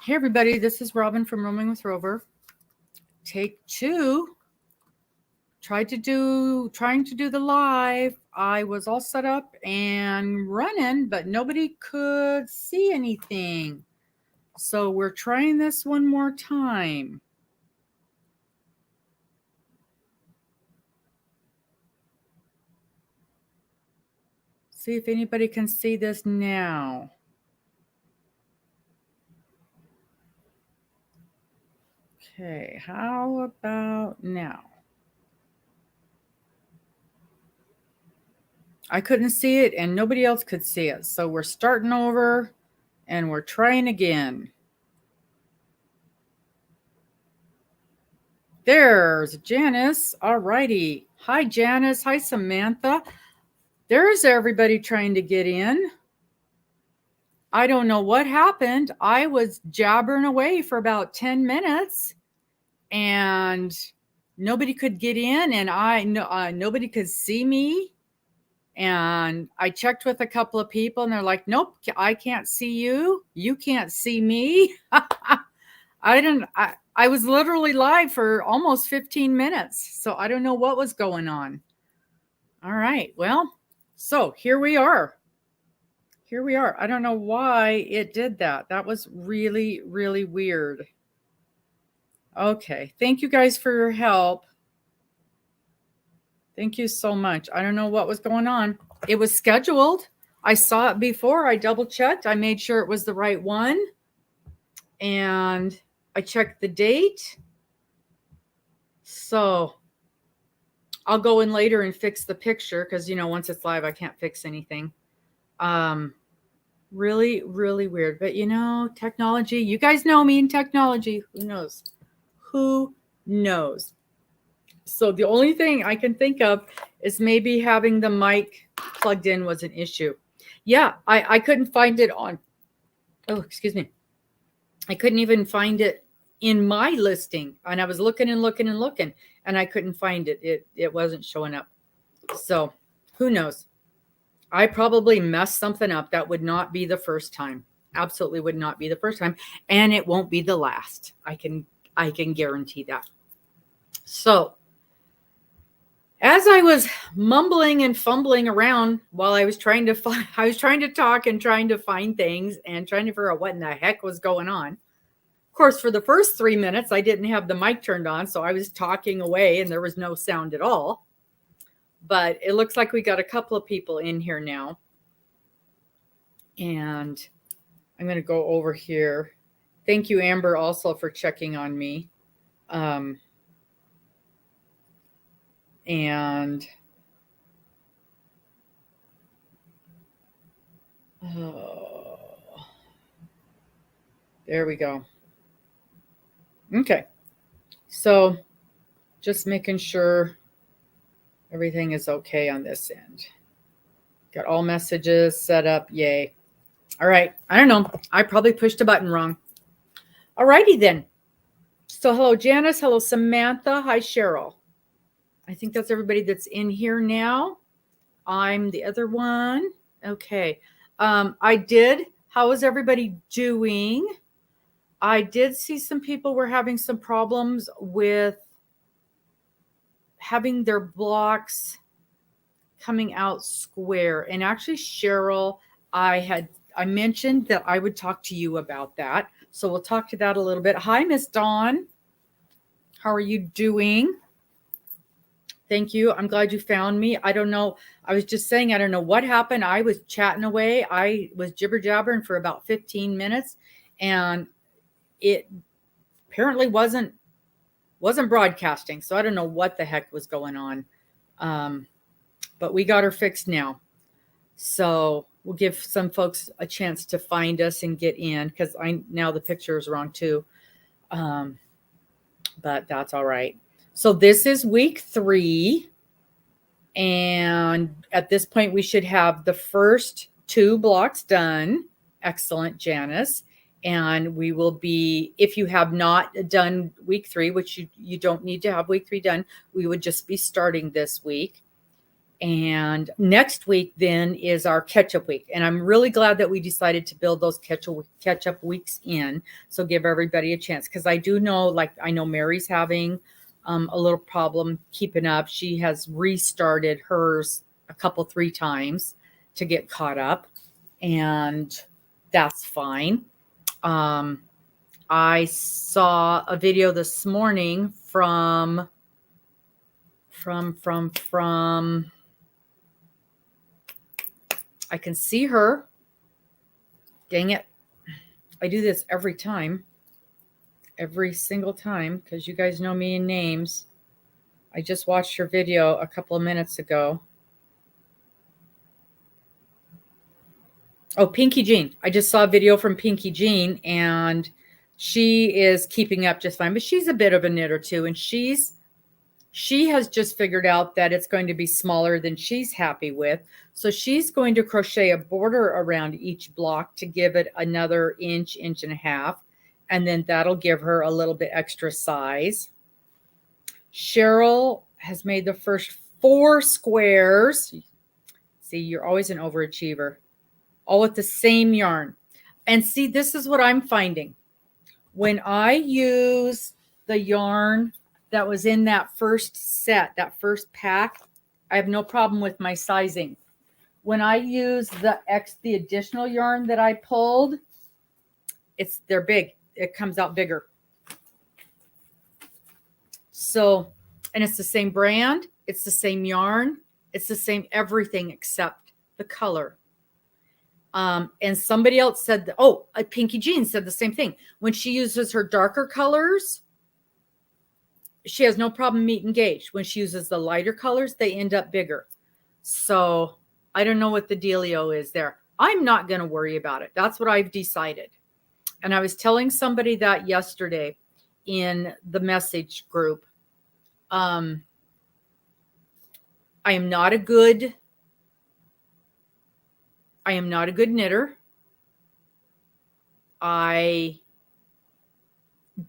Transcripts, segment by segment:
Hey everybody, this is Robin from Roaming with Rover. Take two. Trying to do the live. I was all set up and running, but nobody could see anything. So we're trying this one more time. See if anybody can see this now. Okay, how about now? I couldn't see it and nobody else could see it. So we're starting over and we're trying again. There's Janice. All righty. Hi, Janice. Hi, Samantha. There's everybody trying to get in. I don't know what happened. I was jabbering away for about 10 minutes and nobody could get in and nobody could see me. And I checked with a couple of people and they're like, nope, I can't see you. You can't see me. I was literally live for almost 15 minutes. So I don't know what was going on. All right. Well, so here we are. I don't know why it did that. That was really, really weird. Okay. Thank you guys for your help. Thank you so much. I don't know what was going on. It was scheduled. I saw it before. I double checked. I made sure it was the right one. And I checked the date. So I'll go in later and fix the picture because, once it's live, I can't fix anything. Really, really weird. But, technology, you guys know me in technology. Who knows? Who knows? So the only thing I can think of is maybe having the mic plugged in was an issue. Yeah, I couldn't find it on. Oh, excuse me. I couldn't even find it in my listing. And I was looking and looking and looking, and I couldn't find it. It wasn't showing up. So who knows? I probably messed something up. That would not be the first time. Absolutely would not be the first time. And it won't be the last. I can guarantee that. So as I was mumbling and fumbling around while I was trying to talk and trying to find things and trying to figure out what in the heck was going on. Of course, for the first 3 minutes, I didn't have the mic turned on. So I was talking away and there was no sound at all. But it looks like we got a couple of people in here now. And I'm going to go over here. Thank you, Amber, also for checking on me. And there we go. Okay. So just making sure everything is okay on this end. Got all messages set up. Yay. All right. I don't know. I probably pushed a button wrong. All righty then. So hello, Janice. Hello, Samantha. Hi, Cheryl. I think that's everybody that's in here now. I'm the other one. Okay. How is everybody doing? I did see some people were having some problems with having their blocks coming out square. And actually, Cheryl, I mentioned that I would talk to you about that. So we'll talk to that a little bit. Hi, Miss Dawn. How are you doing? Thank you. I'm glad you found me. I don't know. I was just saying, I don't know what happened. I was chatting away. I was jibber jabbering for about 15 minutes and it apparently wasn't broadcasting. So I don't know what the heck was going on. But we got her fixed now. So we'll give some folks a chance to find us and get in because now the picture is wrong too. But that's all right. So this is week 3. And at this point, we should have the first 2 blocks done. Excellent, Janice. And we will be, if you have not done week 3, which you don't need to have week 3 done, we would just be starting this week. And next week then is our catch-up week. And I'm really glad that we decided to build those catch-up weeks in. So give everybody a chance. Because I do know, like, I know Mary's having a little problem keeping up. She has restarted hers a couple, 3 times to get caught up. And that's fine. I saw a video this morning from I can see her. Dang it. I do this every time. Every single time, because you guys know me in names. I just watched her video a couple of minutes ago. Oh, Pinky Jean. I just saw a video from Pinky Jean, and she is keeping up just fine. But she's a bit of a knitter too, and she has just figured out that it's going to be smaller than she's happy with. So she's going to crochet a border around each block to give it another inch, inch and a half. And then that'll give her a little bit extra size. Cheryl has made the first 4 squares. See, you're always an overachiever. All with the same yarn. And see, this is what I'm finding. When I use the yarn that was in that first set, that first pack, I have no problem with my sizing. When I use the additional yarn that I pulled, they're big. It comes out bigger. So, and it's the same brand, it's the same yarn, it's the same everything except the color. And somebody else said, Pinky Jean said the same thing. When she uses her darker colors, she has no problem meeting gauge. When she uses the lighter colors, they end up bigger. So I don't know what the dealio is there. I'm not going to worry about it. That's what I've decided. And I was telling somebody that yesterday in the message group. I am not a good knitter. I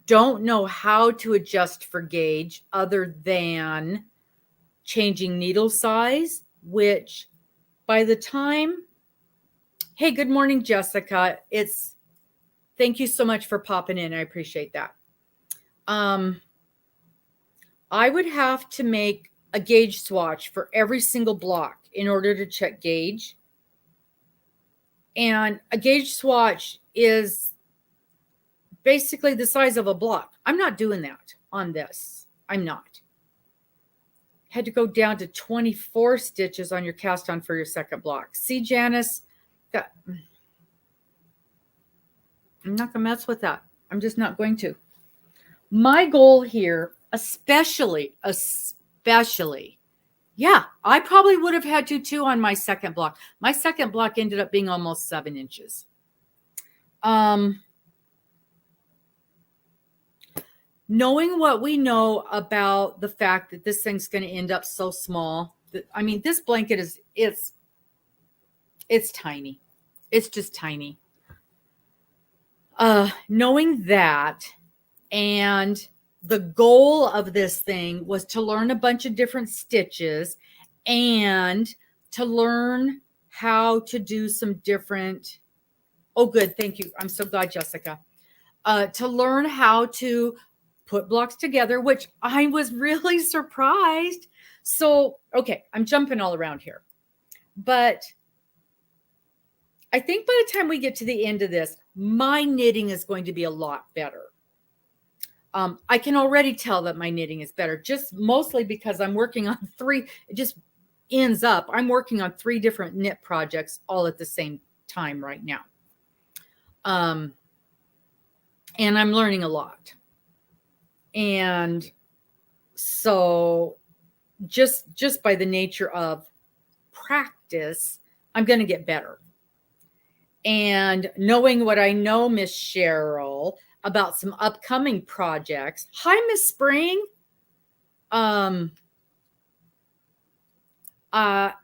don't know how to adjust for gauge other than changing needle size, which by the time, hey, good morning, Jessica. Thank you so much for popping in. I appreciate that. I would have to make a gauge swatch for every single block in order to check gauge. And a gauge swatch is basically the size of a block. I'm not doing that on this. I'm not. Had to go down to 24 stitches on your cast on for your second block. See, Janice, I'm not going to mess with that. I'm just not going to. My goal here, especially, yeah, I probably would have had to too on my second block. My second block ended up being almost 7 inches. Knowing what we know about the fact that this thing's going to end up so small, I mean, this blanket it's tiny. It's just tiny. Knowing that, and the goal of this thing was to learn a bunch of different stitches and to learn how to do some different, oh, good. Thank you. I'm so glad, Jessica. To learn how to put blocks together, which I was really surprised. So, okay, I'm jumping all around here. But I think by the time we get to the end of this, my knitting is going to be a lot better. I can already tell that my knitting is better, just mostly because I'm working on 3. It just ends up, I'm working on 3 different knit projects all at the same time right now. And I'm learning a lot. And so just by the nature of practice, I'm going to get better. And knowing what I know, Miss Cheryl, about some upcoming projects. Hi, Miss Spring. I'm not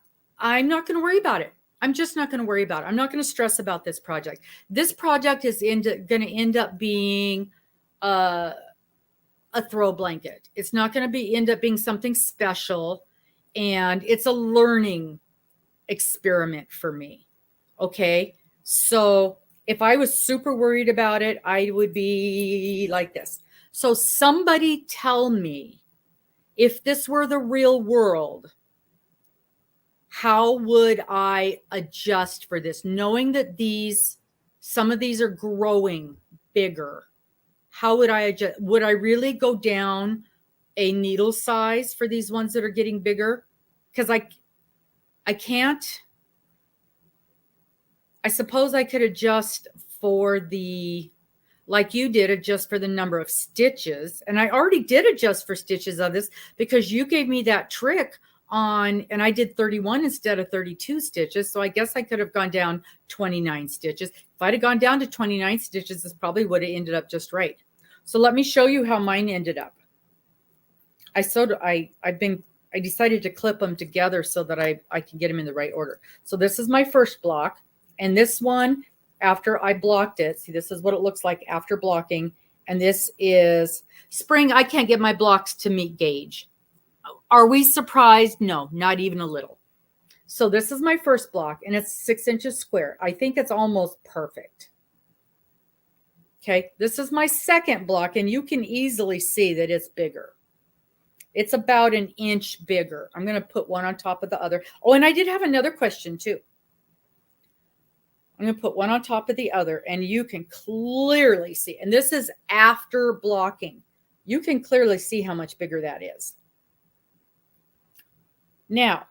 going to worry about it. I'm just not going to worry about it. I'm not going to stress about this project. This project is going to end up being a throw blanket. It's not going to end up being something special. and it's a learning experiment for me. Okay. So if I was super worried about it, I would be like this. So somebody tell me, if this were the real world, how would I adjust for this? Knowing that some of these are growing bigger, how would I adjust? Would I really go down a needle size for these ones that are getting bigger? Because I can't. I suppose I could adjust for like you did, adjust for the number of stitches. And I already did adjust for stitches of this because you gave me that trick and I did 31 instead of 32 stitches. So I guess I could have gone down 29 stitches. If I'd have gone down to 29 stitches, this probably would have ended up just right. So let me show you how mine ended up. I decided to clip them together so that I can get them in the right order. So this is my first block. And this one, after I blocked it, see, this is what it looks like after blocking. And this is spring. I can't get my blocks to meet gauge. Are we surprised? No, not even a little. So this is my first block, and it's 6 inches square. I think it's almost perfect. Okay, this is my second block, and you can easily see that it's bigger. It's about an inch bigger. I'm going to put one on top of the other. Oh, and I did have another question too. I'm going to put one on top of the other, and you can clearly see, and this is after blocking. You can clearly see how much bigger that is. Now,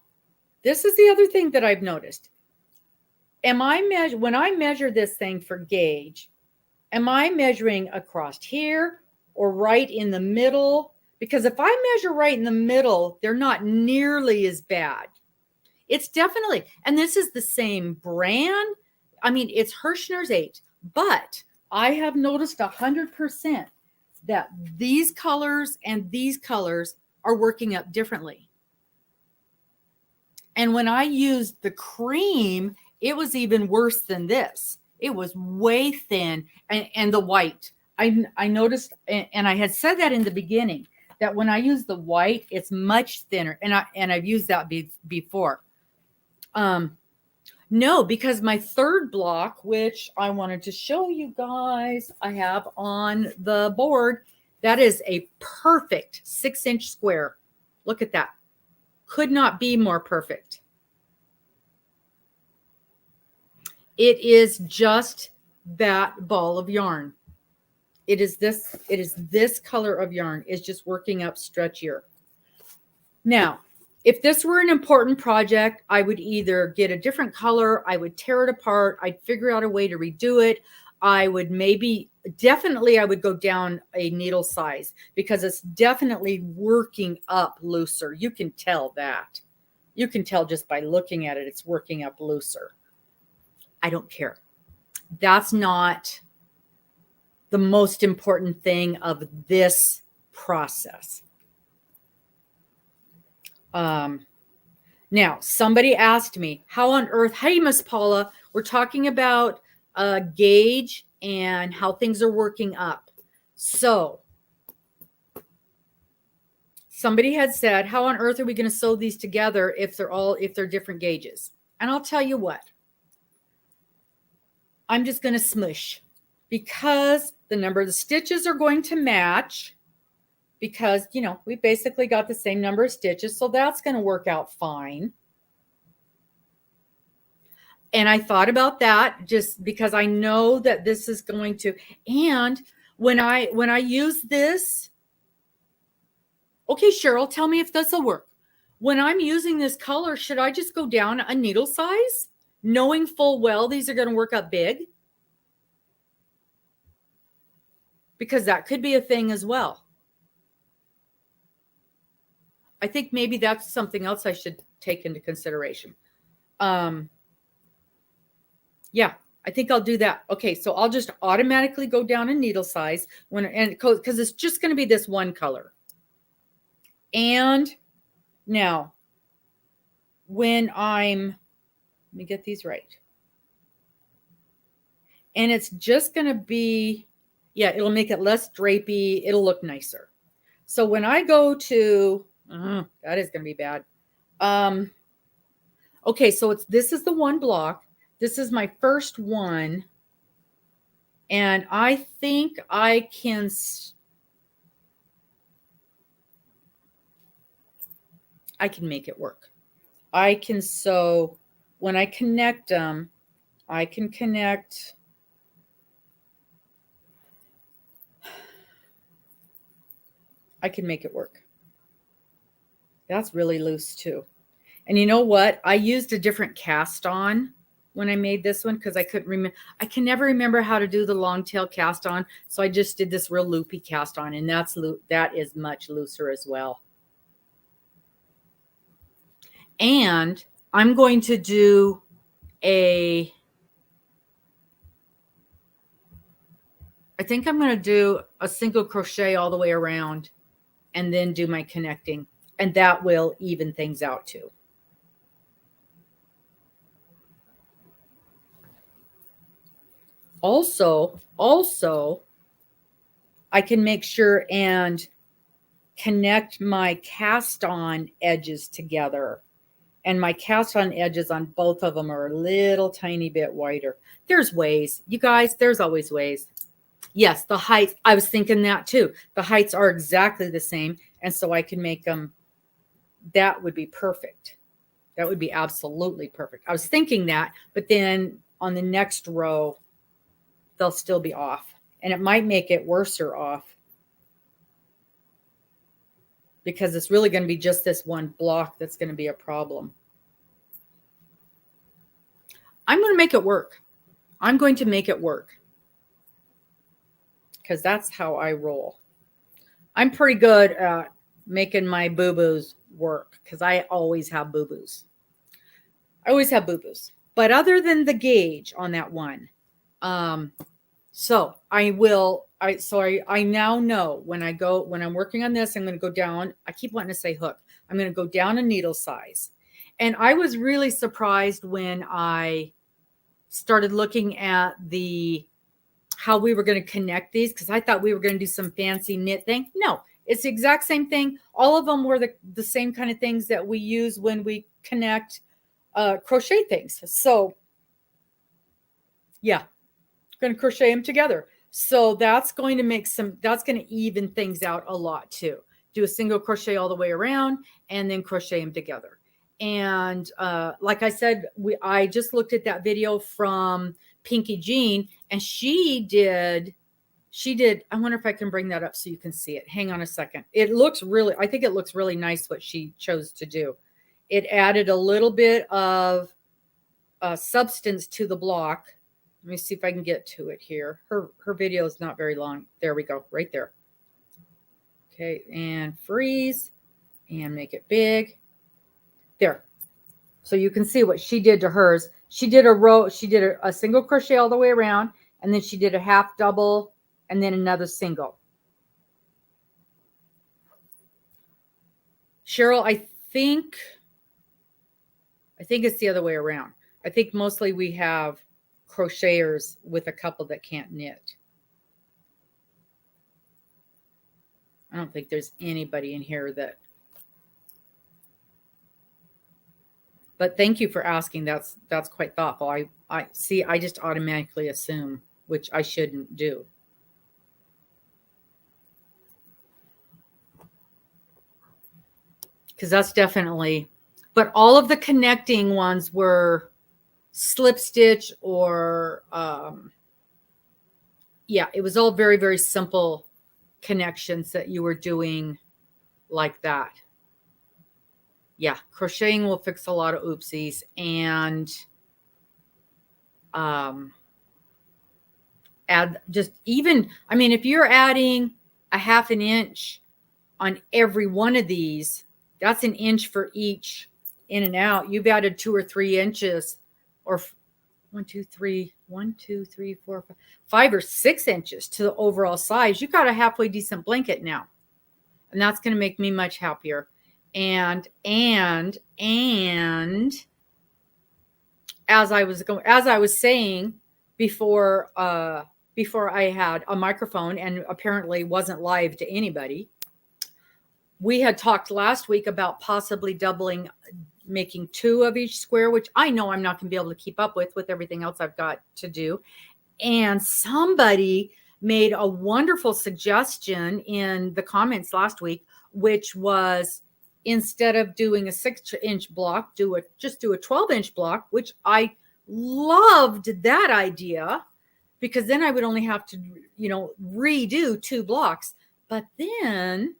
this is the other thing that I've noticed. When I measure this thing for gauge, am I measuring across here or right in the middle? Because if I measure right in the middle, they're not nearly as bad. It's definitely, and this is the same brand. I mean, it's Hirschner's 8, but I have noticed 100% that these colors and these colors are working up differently. And when I used the cream, it was even worse than this. It was way thin, and the white. I noticed, and I had said that in the beginning, that when I use the white, it's much thinner. And I've used that before. No, because my third block, which I wanted to show you guys, I have on the board, that is a perfect 6-inch square. Look at that. Could not be more perfect. It is just that ball of yarn. It is this color of yarn is just working up stretchier. Now, if this were an important project, I would either get a different color, I would tear it apart, I'd figure out a way to redo it. I would definitely I would go down a needle size because it's definitely working up looser. You can tell that. You can tell just by looking at it, it's working up looser. I don't care. That's not the most important thing of this process. Now, somebody asked me, how on earth, hey, Miss Paula, we're talking about gauge and how things are working up. So somebody had said, how on earth are we going to sew these together if they're different gauges? And I'll tell you what, I'm just going to smush because the number of the stitches are going to match because, we basically got the same number of stitches. So that's going to work out fine. And I thought about that just because I know that this is going to, and when I use this, okay, Cheryl, tell me if this will work. When I'm using this color, should I just go down a needle size, knowing full well these are going to work up big? Because that could be a thing as well. I think maybe that's something else I should take into consideration. Yeah, I think I'll do that. Okay, so I'll just automatically go down a needle size because it's just going to be this one color. And now, let me get these right. And it's just going to be, it'll make it less drapey. It'll look nicer. So when I go to, that is going to be bad. Okay, so this is the one block. This is my first one. And I think I can make it work. So when I connect them, I can connect. I can make it work. That's really loose too. And you know what? I used a different cast on when I made this one because I couldn't remember. I can never remember how to do the long tail cast on. So I just did this real loopy cast on, and that is much looser as well. And I'm going to do I think I'm going to do a single crochet all the way around and then do my connecting. And that will even things out too. Also, I can make sure and connect my cast on edges together. And my cast on edges on both of them are a little tiny bit wider. There's ways. You guys, there's always ways. Yes, the height. I was thinking that too. The heights are exactly the same. And so I can make them. That would be perfect. That would be absolutely perfect. I was thinking that, but then on the next row, they'll still be off. And it might make it worse or off because it's really going to be just this one block that's going to be a problem. I'm going to make it work. I'm going to make it work because that's how I roll. I'm pretty good at making my boo-boos work because I always have boo-boos. But other than the gauge on that one, so I now know when I'm working on this, I'm going to go down. I keep wanting to say hook. I'm going to go down a needle size. And I was really surprised when I started looking at how we were going to connect these because I thought we were going to do some fancy knit thing. No, it's the exact same thing. All of them were the same kind of things that we use when we connect crochet things. So yeah, going to crochet them together. So that's going to even things out a lot too. Do a single crochet all the way around and then crochet them together. And like I said, I just looked at that video from Pinky Jean, and she did. I wonder if I can bring that up so you can see it. Hang on a second. I think it looks really nice what she chose to do. It added a little bit of substance to the block. Let me see if I can get to it here. Her video is not very long. There we go, right there. Okay, and freeze and make it big. There. So you can see what she did to hers. She did a single crochet all the way around, and then she did a half double and then another single. Cheryl, I think it's the other way around. I think mostly we have crocheters with a couple that can't knit. I don't think there's anybody in here that. But thank you for asking. That's quite thoughtful. I see. I just automatically assume, which I shouldn't do. Because that's definitely. But all of the connecting ones were slip stitch or it was all very, very simple connections that you were doing like that. Yeah, crocheting will fix a lot of oopsies. And if you're adding a half an inch on every one of these, that's an inch for each in and out. You've added 2 or 3 inches, or 1, 2, 3, 4, 5 or 6 inches to the overall size. You got a halfway decent blanket now. And that's going to make me much happier. And as I was saying before I had a microphone and apparently wasn't live to anybody, we had talked last week about possibly doubling making 2 of each square, which I know I'm not going to be able to keep up with everything else I've got to do. And somebody made a wonderful suggestion in the comments last week, which was instead of doing a 6-inch block, just do a 12-inch block, which I loved that idea, because then I would only have to, redo 2 blocks. But then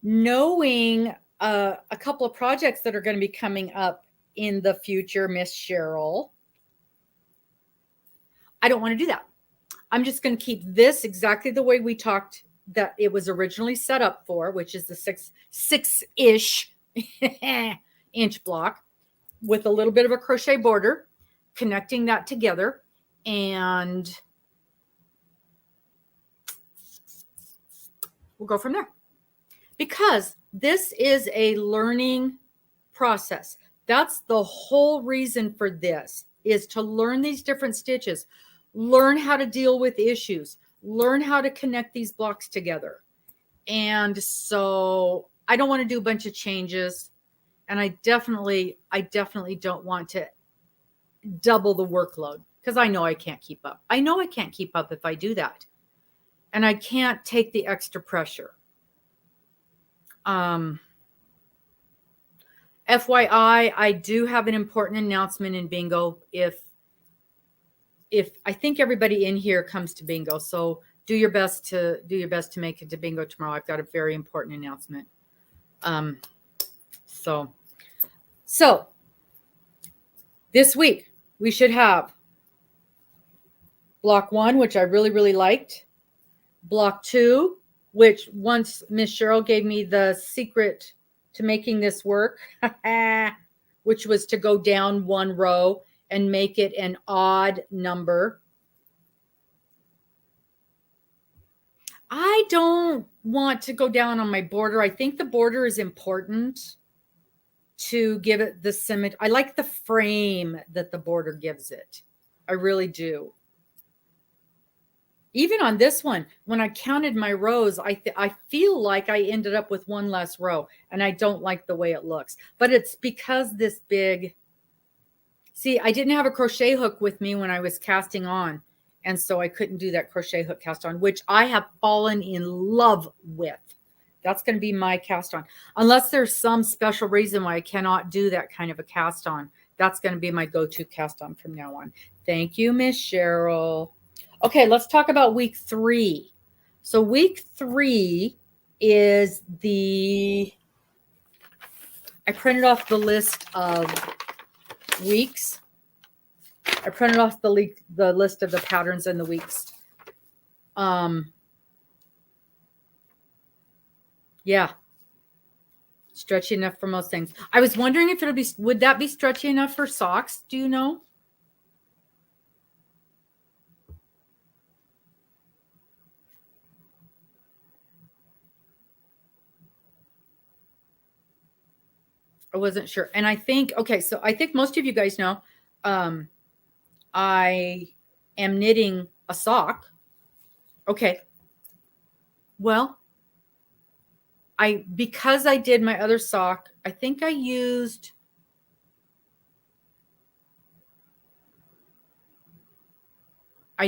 knowing a couple of projects that are going to be coming up in the future, Miss Cheryl, I don't want to do that. I'm just going to keep this exactly the way we talked that it was originally set up for, which is the 6-ish inch block with a little bit of a crochet border, connecting that together. And we'll go from there. Because this is a learning process. That's the whole reason for this, is to learn these different stitches, learn how to deal with issues, learn how to connect these blocks together. And so I don't want to do a bunch of changes. And I definitely don't want to double the workload, because I know I can't keep up. I know I can't keep up if I do that. And I can't take the extra pressure. FYI, I do have an important announcement in bingo. If I think everybody in here comes to bingo, so do your best to make it to bingo tomorrow. I've got a very important announcement. So this week we should have block 1, which I really, really liked. Block 2, which once Miss Cheryl gave me the secret to making this work, which was to go down 1 row and make it an odd number. I don't want to go down on my border. I think the border is important to give it the symmetry. I like the frame that the border gives it. I really do. Even on this one, when I counted my rows, I feel like I ended up with 1 less row, and I don't like the way it looks. But it's because this big, see, I didn't have a crochet hook with me when I was casting on, and so I couldn't do that crochet hook cast on, which I have fallen in love with. That's going to be my cast on. Unless there's some special reason why I cannot do that kind of a cast on, that's going to be my go-to cast on from now on. Thank you, Miss Cheryl. Okay, let's talk about week 3. So week 3 is I printed off the list of weeks. I printed off the list of the patterns and the weeks. Yeah. Stretchy enough for most things. I was wondering if would that be stretchy enough for socks? Do you know? I wasn't sure. And I think, okay, so I think most of you guys know, I am knitting a sock. Okay. Well, because I did my other sock, I think I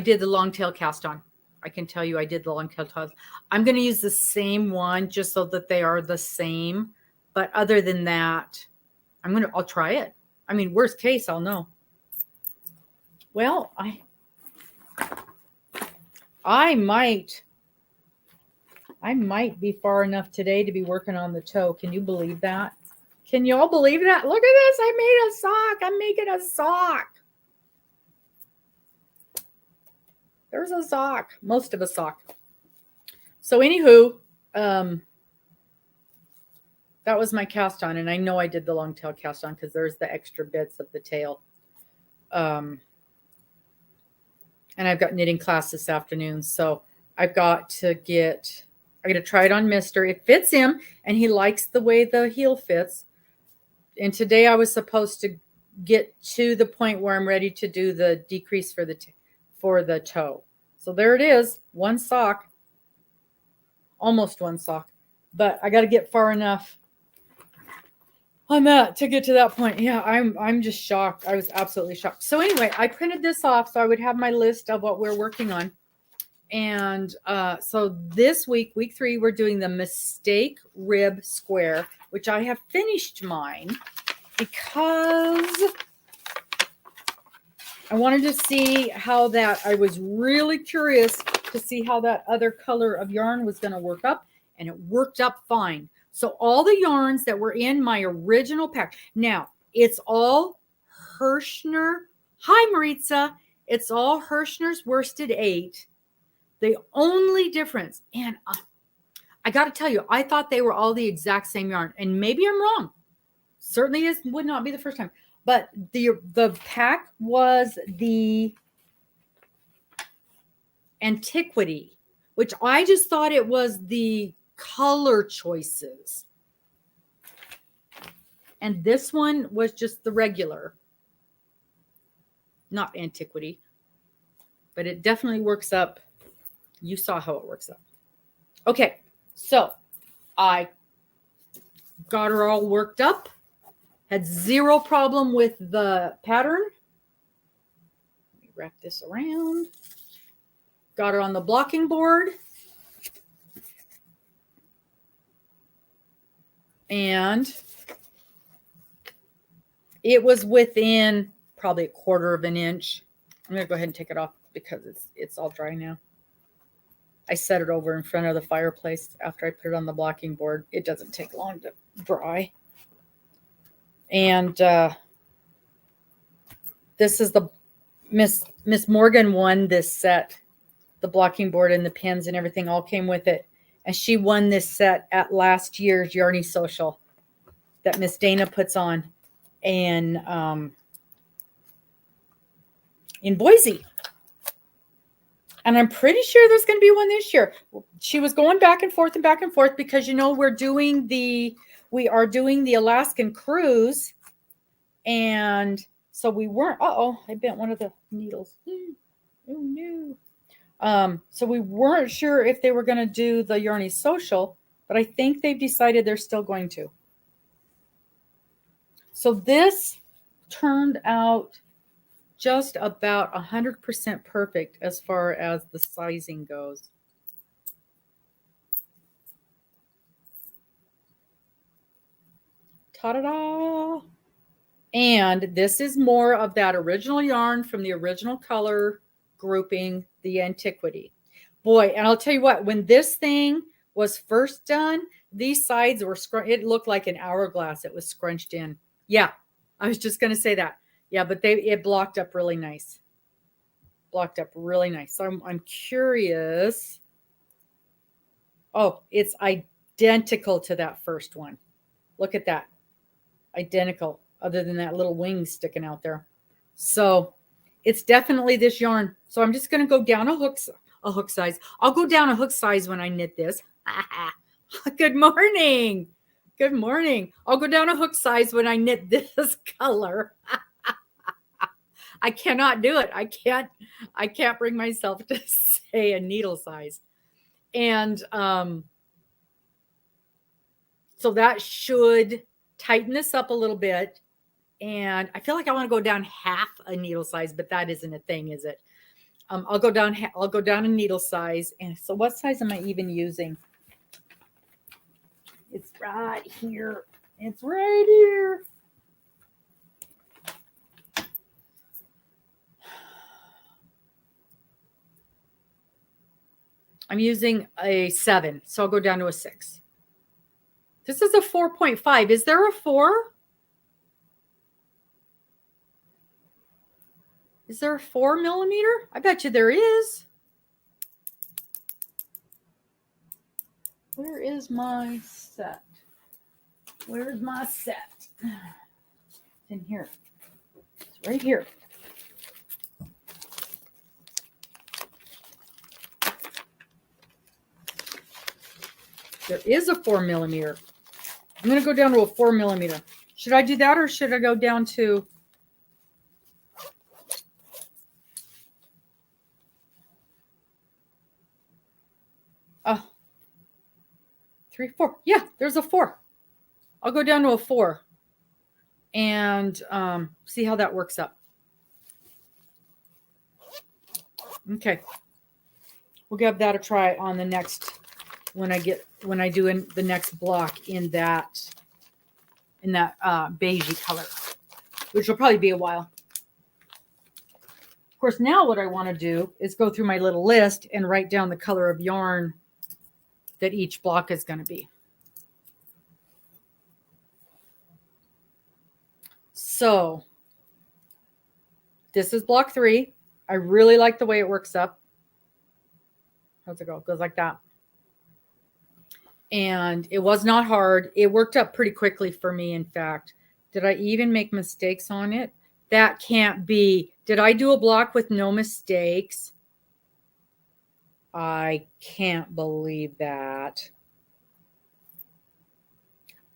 did the long tail cast on. I can tell you I did the long tail cast. I'm going to use the same one just so that they are the same. But other than that, I'll try it. I mean, worst case, I'll know. Well, I might be far enough today to be working on the toe. Can you believe that? Can you all believe that? Look at this. I made a sock. I'm making a sock. There's a sock. Most of a sock. So anywho, that was my cast on. And I know I did the long tail cast on because there's the extra bits of the tail. And I've got knitting class this afternoon. So I've got to I'm going to try it on Mister. It fits him, and he likes the way the heel fits. And today I was supposed to get to the point where I'm ready to do the decrease for the toe. So there it is, 1 sock, almost 1 sock. But I got to get far enough to get to that point. Yeah, I'm just shocked. I was absolutely shocked. So anyway, I printed this off so I would have my list of what we're working on. And so this week 3, we're doing the mistake rib square, which I have finished mine because I wanted to see how that, I was really curious to see how that other color of yarn was going to work up, and it worked up fine. So all the yarns that were in my original pack, now it's all Hirschner. Hi, Maritza. It's all Hirschner's Worsted 8. The only difference, and I got to tell you, I thought they were all the exact same yarn, and maybe I'm wrong. Certainly would not be the first time. But the pack was the Antiquity, which I just thought it was the color choices. And this one was just the regular, not Antiquity. But it definitely works up. You saw how it works up. Okay, so I got her all worked up. Had zero problem with the pattern. Let me wrap this around. Got her on the blocking board. And it was within probably 1/4 of an inch. I'm going to go ahead and take it off because it's all dry now. I set it over in front of the fireplace after I put it on the blocking board. It doesn't take long to dry. And this is the Miss Morgan won this set. The blocking board and the pins and everything all came with it. And she won this set at last year's Yarny Social that Miss Dana puts on in Boise. And I'm pretty sure there's going to be one this year. She was going back and forth because, you know, we are doing the Alaskan cruise. And so we weren't, I bent one of the needles. Oh no. So we weren't sure if they were going to do the Yarny Social, but I think they've decided they're still going to. So this turned out just about 100% perfect as far as the sizing goes. Ta-da-da! And this is more of that original yarn from the original color grouping, the Antiquity. Boy, and I'll tell you what, when this thing was first done, these sides were it looked like an hourglass. It was scrunched in. Yeah, I was just going to say that. Yeah, but it blocked up really nice. Blocked up really nice. So I'm curious. Oh, it's identical to that first one. Look at that. Identical, other than that little wing sticking out there. So it's definitely this yarn. So I'm just going to go down a hook size. I'll go down a hook size when I knit this. Good morning. Good morning. I'll go down a hook size when I knit this color. I cannot do it. I can't bring myself to say a needle size. And so that should tighten this up a little bit. And I feel like I want to go down half a needle size, but that isn't a thing, is it? I'll go down a needle size. And so what size am I even using? It's right here. It's right here. I'm using a 7, so I'll go down to a 6. This is a 4.5. Is there a 4? Is there a 4 millimeter? I bet you there is. Where is my set? Where's my set? It's in here. It's right here. There is a 4 millimeter. I'm going to go down to a 4 millimeter. Should I do that or should I go down to... Oh, 3, 4. Yeah, there's a 4. I'll go down to a 4. and see how that works up. Okay. We'll give that a try on the next, when I do in the next block in that beigey color, which will probably be a while. Of course, now what I want to do is go through my little list and write down the color of yarn that each block is going to be. So this is block 3. I really like the way it works up. How's it go? It goes like that. And it was not hard. It worked up pretty quickly for me, in fact. Did I even make mistakes on it? That can't be. Did I do a block with no mistakes? I can't believe that.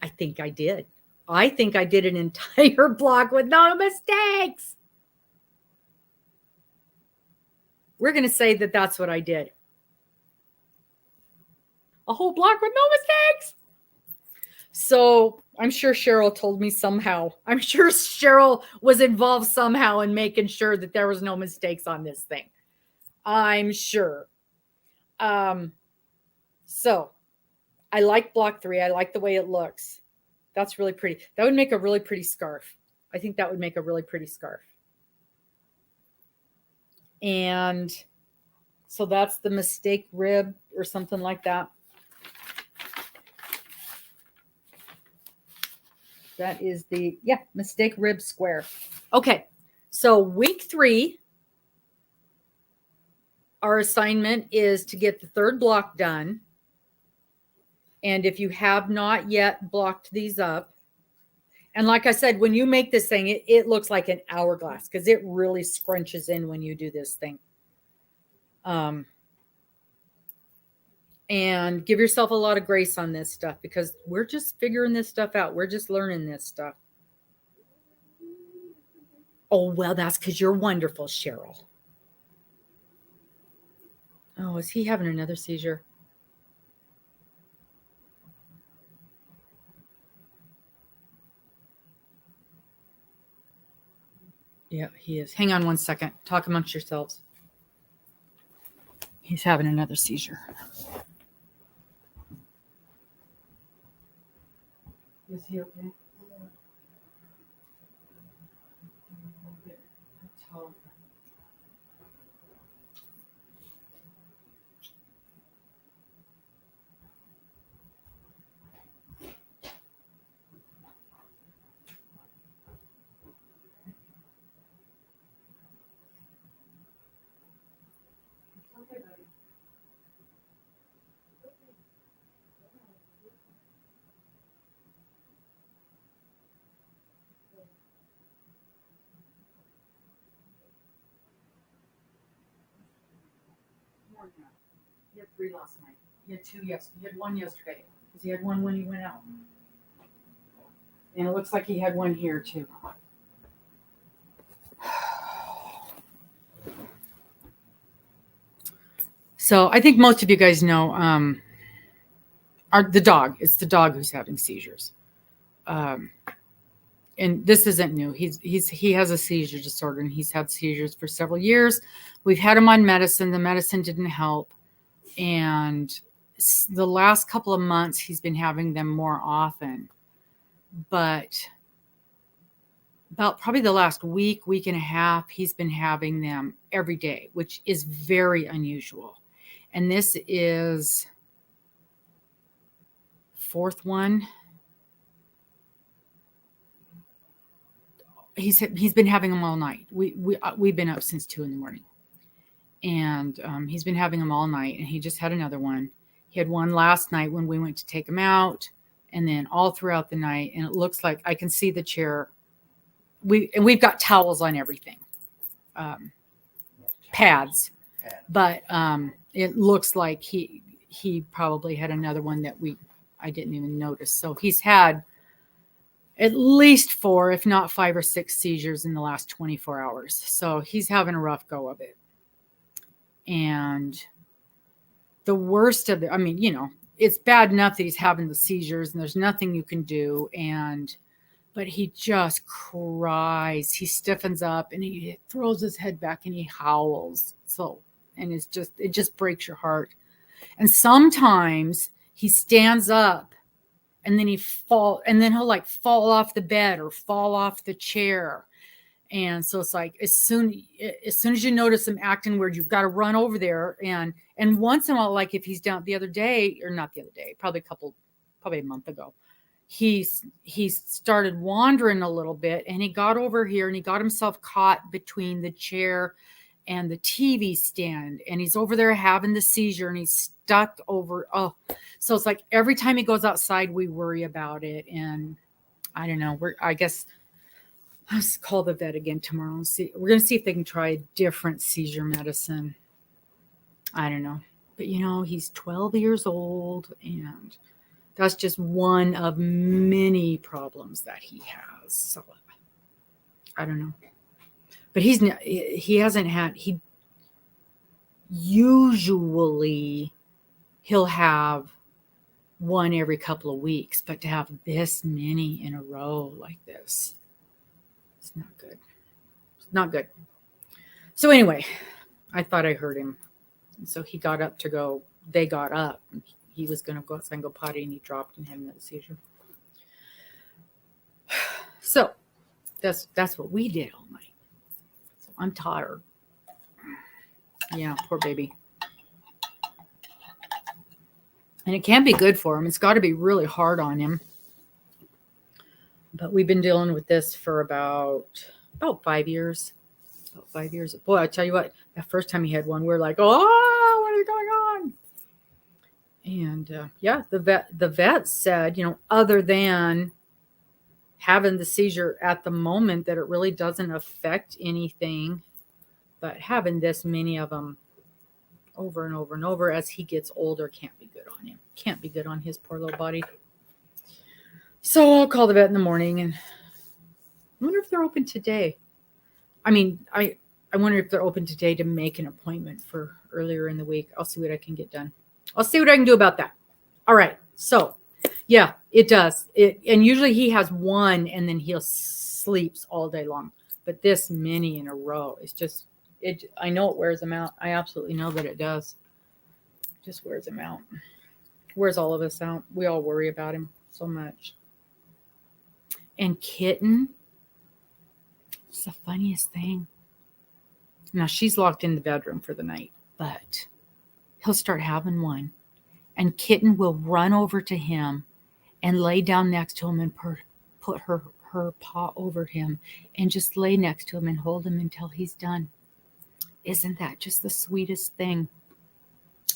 I think I did. I think I did an entire block with no mistakes. We're going to say that that's what I did. A whole block with no mistakes. So I'm sure Cheryl told me somehow. I'm sure Cheryl was involved somehow in making sure that there was no mistakes on this thing. I'm sure. So I like block 3. I like the way it looks. That's really pretty. That would make a really pretty scarf. I think that would make a really pretty scarf. And so that's the mistake rib or something like that. That is the, mistake rib square. Okay, so week 3, our assignment is to get the 3rd block done. And if you have not yet blocked these up, and like I said, when you make this thing, it looks like an hourglass because it really scrunches in when you do this thing. And give yourself a lot of grace on this stuff because we're just figuring this stuff out. We're just learning this stuff. Oh, well, that's because you're wonderful, Cheryl. Oh, is he having another seizure? Yeah, he is. Hang on one second. Talk amongst yourselves. He's having another seizure. Is he okay? He had 3 last night. He had 2 yesterday. He had 1 yesterday because he had 1 when he went out. And it looks like he had 1 here too. So I think most of you guys know the dog. It's the dog who's having seizures. And this isn't new. He has a seizure disorder and he's had seizures for several years. We've had him on medicine. The medicine didn't help. And the last couple of months, he's been having them more often. But about probably the last week and a half, he's been having them every day, which is very unusual. And this is 4th one. He's been having them all night. We've been up since 2 a.m. And he's been having them all night, and he just had another one. He had one last night when we went to take him out, and then all throughout the night. And it looks like I can see the chair. We've got towels on everything, pads, but it looks like he probably had another one that I didn't even notice. So he's had at least 4, if not 5 or 6 seizures in the last 24 hours. So he's having a rough go of it. And the worst of it, I mean, it's bad enough that he's having the seizures and there's nothing you can do. And but he just cries. He stiffens up and he throws his head back and he howls. So, and it just breaks your heart. And sometimes he stands up and then he'll like fall off the bed or fall off the chair. And so it's like as soon as you notice him acting weird, you've got to run over there. And once in a while, like if he's down the other day, or not the other day, probably a month ago, he started wandering a little bit, and he got over here and he got himself caught between the chair and the TV stand, and he's over there having the seizure, and he's stuck over. Oh, so it's like every time he goes outside, we worry about it. And I don't know. I guess I'll call the vet again tomorrow and see. We're going to see if they can try a different seizure medicine. I don't know. But, he's 12 years old, and that's just one of many problems that he has. So, I don't know. But usually he'll have one every couple of weeks, but to have this many in a row like this, it's not good. It's not good. So anyway, I thought I heard him. And so he got up to go. They got up. And he was going to go outside and go potty, and he dropped and had another seizure. So that's what we did all night. So I'm tired. Yeah, poor baby. And it can't be good for him. It's got to be really hard on him. But we've been dealing with this for about 5 years. About 5 years. Boy, I tell you what, that first time he had one, we're like, oh, what is going on? And yeah, the vet said, other than having the seizure at the moment, that it really doesn't affect anything. But having this many of them over and over and over as he gets older can't be good on him. Can't be good on his poor little body. So I'll call the vet in the morning, and I wonder if they're open today. I mean, I wonder if they're open today to make an appointment for earlier in the week. I'll see what I can get done. I'll see what I can do about that. All right. So yeah, it does. And usually he has one and then he'll sleeps all day long. But this many in a row is just, I know it wears him out. I absolutely know that it does. It just wears him out. Wears all of us out. We all worry about him so much. And Kitten, it's the funniest thing. Now she's locked in the bedroom for the night, but he'll start having one. And Kitten will run over to him and lay down next to him and put her paw over him and just lay next to him and hold him until he's done. Isn't that just the sweetest thing?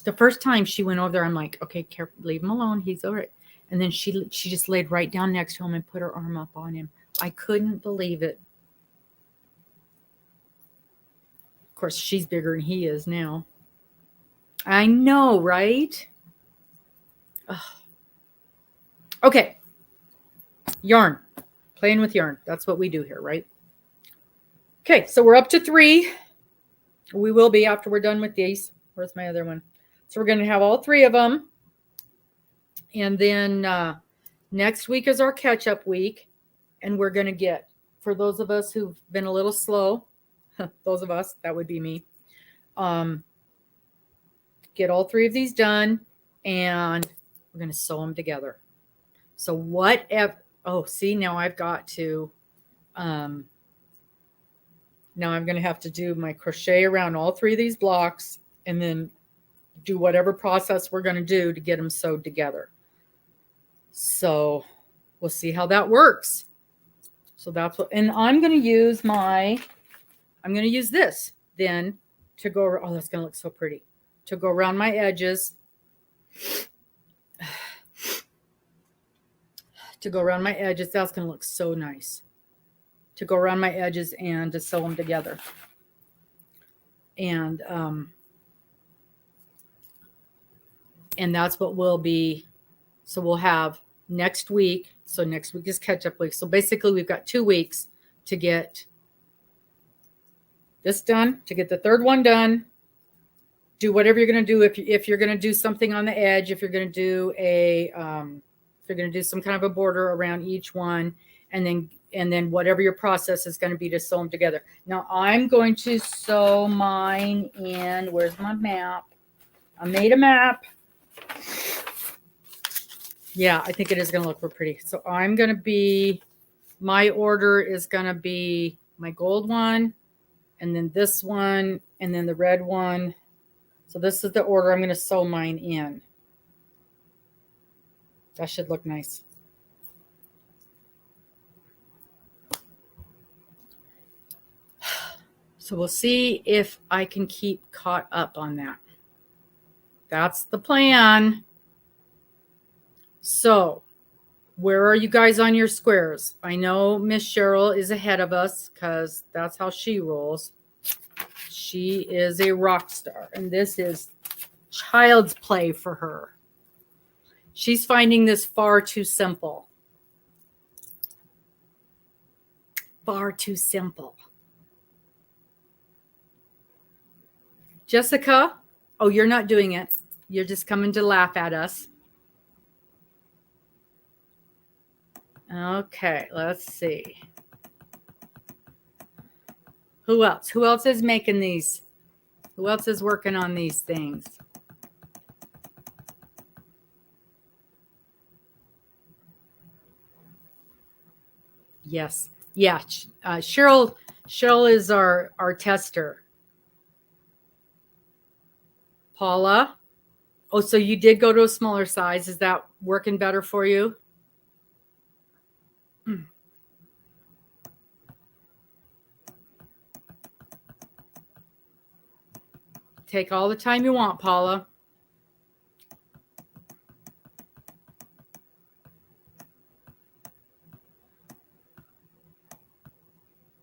The first time she went over there, I'm like, okay, careful, leave him alone. He's all right. And then she just laid right down next to him and put her arm up on him. I couldn't believe it. Of course, she's bigger than he is now. I know, right? Ugh. Okay. Yarn. Playing with yarn. That's what we do here, right? Okay, so we're up to 3. We will be after we're done with these. Where's my other one? So we're going to have all 3 of them. And then next week is our catch-up week. And we're going to get, for those of us who've been a little slow, those of us, that would be me, get all 3 of these done. And we're going to sew them together. So whatever, now I've got to, now I'm going to have to do my crochet around all 3 of these blocks and then do whatever process we're going to do to get them sewed together. So we'll see how that works. So that's what, and I'm going to use this then to go, that's going to look so pretty, to go around my edges. To go around my edges. That's going to look so nice. To go around my edges and to sew them together. And that's what we'll be. So we'll have next week. So next week is catch-up week. So basically we've got 2 weeks to get this done, to get the 3rd one done. Do whatever you're going to do. If you're going to do something on the edge, if you're going to do if you're going to do some kind of a border around each one, and then whatever your process is going to be to sew them together. Now I'm going to sew mine in. Where's my map? I made a map. Yeah, I think it is going to look real pretty. So I'm going to be, my order is going to be my gold one, and then this one, and then the red one. So this is the order I'm going to sew mine in. That should look nice. So we'll see if I can keep caught up on that. That's the plan. So where are you guys on your squares? I know Miss Cheryl is ahead of us because that's how she rolls. She is a rock star, and this is child's play for her. She's finding this far too simple. Far too simple. Jessica, oh, you're not doing it. You're just coming to laugh at us. Okay, let's see. Who else? Who else is making these? Who else is working on these things? Yes. Yeah. Cheryl is our tester. Paula. Oh, so you did go to a smaller size. Is that working better for you? Take all the time you want, Paula.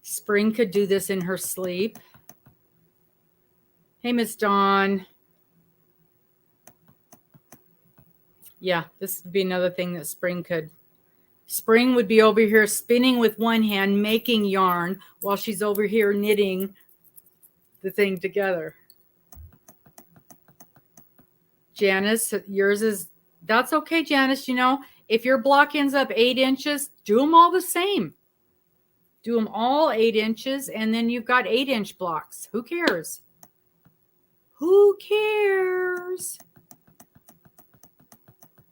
Spring could do this in her sleep. Hey, Miss Dawn. Yeah, this would be another thing that Spring could. Spring would be over here spinning with one hand, making yarn, while she's over here knitting the thing together. Janice, yours is, that's okay, Janice. You know, if your block ends up 8 inches, do them all the same. Do them all 8 inches, and then you've got 8-inch blocks. Who cares? Who cares?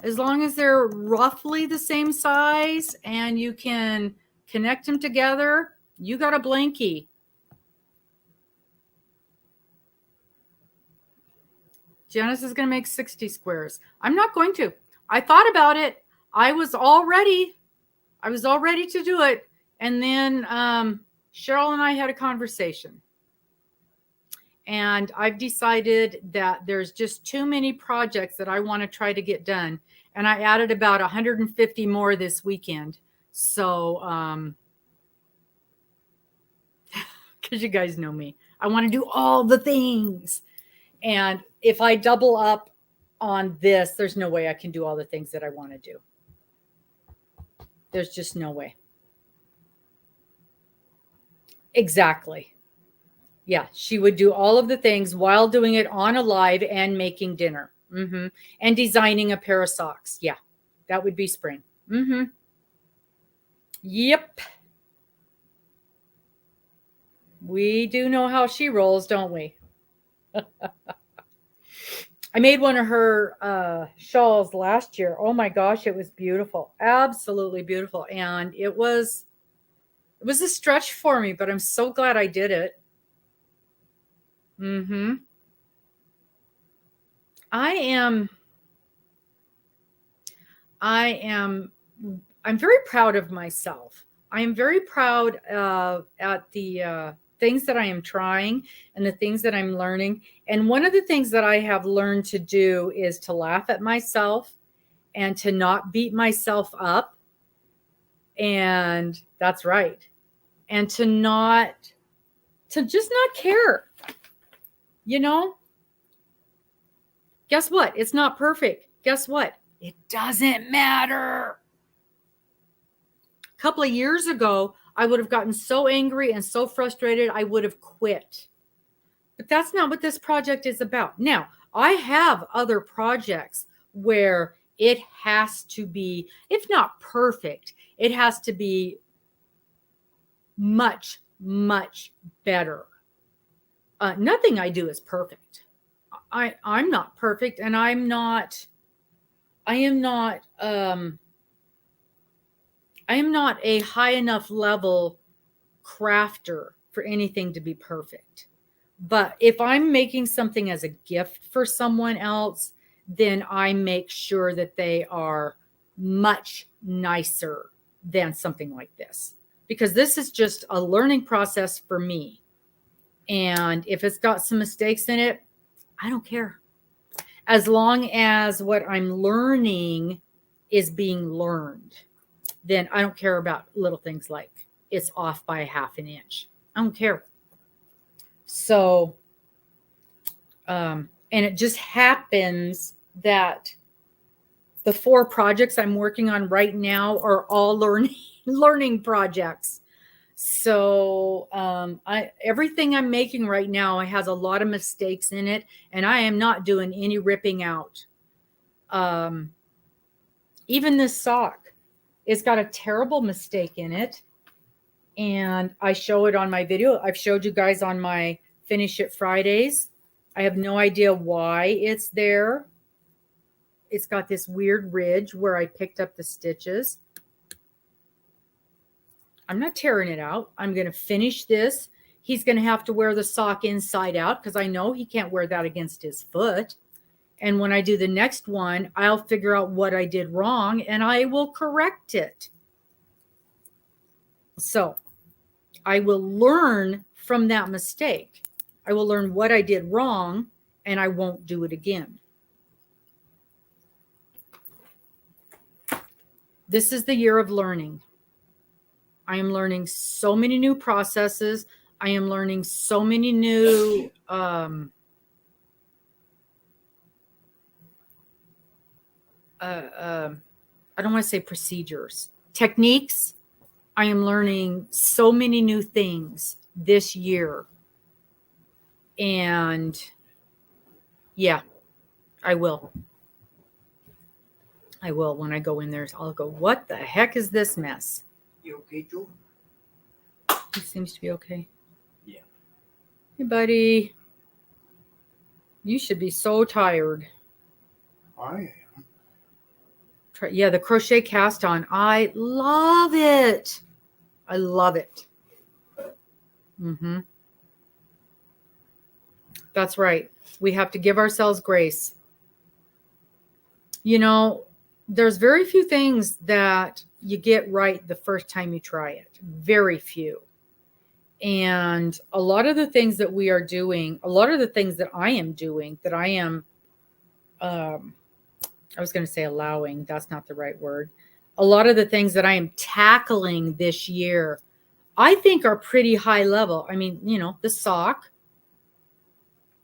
As long as they're roughly the same size and you can connect them together, you got a blankie. Janice is going to make 60 squares. I'm not going to. I thought about it. I was all ready to do it. And then Cheryl and I had a conversation. And I've decided that there's just too many projects that I want to try to get done. And I added about 150 more this weekend. So, because you guys know me, I want to do all the things. And if I double up on this, there's no way I can do all the things that I want to do. There's just no way. Exactly. Yeah, she would do all of the things while doing it on a live and making dinner. And designing a pair of socks. Yeah, that would be Spring. Yep. We do know how she rolls, don't we? I made one of her shawls last year. Oh my gosh, it was beautiful. Absolutely beautiful. And it was a stretch for me, but I'm so glad I did it. I'm very proud of myself. I am very proud at the things that I am trying and the things that I'm learning. And one of the things that I have learned to do is to laugh at myself and to not beat myself up. And that's right. And to just not care. You know, guess what? It's not perfect. Guess what? It doesn't matter. A couple of years ago, I would have gotten so angry and so frustrated, I would have quit. But that's not what this project is about. Now, I have other projects where it has to be, if not perfect, it has to be much, much better. Nothing I do is perfect. I'm not perfect, and I am not a high enough level crafter for anything to be perfect. But if I'm making something as a gift for someone else, then I make sure that they are much nicer than something like this, because this is just a learning process for me. And if it's got some mistakes in it, I don't care. As long as what I'm learning is being learned, then I don't care about little things like it's off by a half an inch. I don't care. So, and it just happens that the 4 projects I'm working on right now are all learning projects. So everything I'm making right now has a lot of mistakes in it, and I am not doing any ripping out. Even this sock, it's got a terrible mistake in it, and I show it on my video. I've showed you guys on my Finish It Fridays. I have no idea why it's there. It's got this weird ridge where I picked up the stitches. I'm not tearing it out. I'm going to finish this. He's going to have to wear the sock inside out because I know he can't wear that against his foot. And when I do the next one, I'll figure out what I did wrong and I will correct it. So I will learn from that mistake. I will learn what I did wrong and I won't do it again. This is the year of learning. I am learning so many new processes. I am learning so many new I don't want to say procedures, techniques. I am learning so many new things this year. And yeah, I will. When I go in there, I'll go, what the heck is this mess? You okay, Joe? He seems to be okay. Yeah. Hey, buddy. You should be so tired. I am. Yeah, the crochet cast on. I love it. I love it. That's right. We have to give ourselves grace. You know, there's very few things that you get right the first time you try it. Very few. And a lot of the things that we are doing, a lot of the things that I am doing, that I am, I was going to say allowing, that's not the right word. A lot of the things that I am tackling this year, I think are pretty high level. I mean, you know, the sock.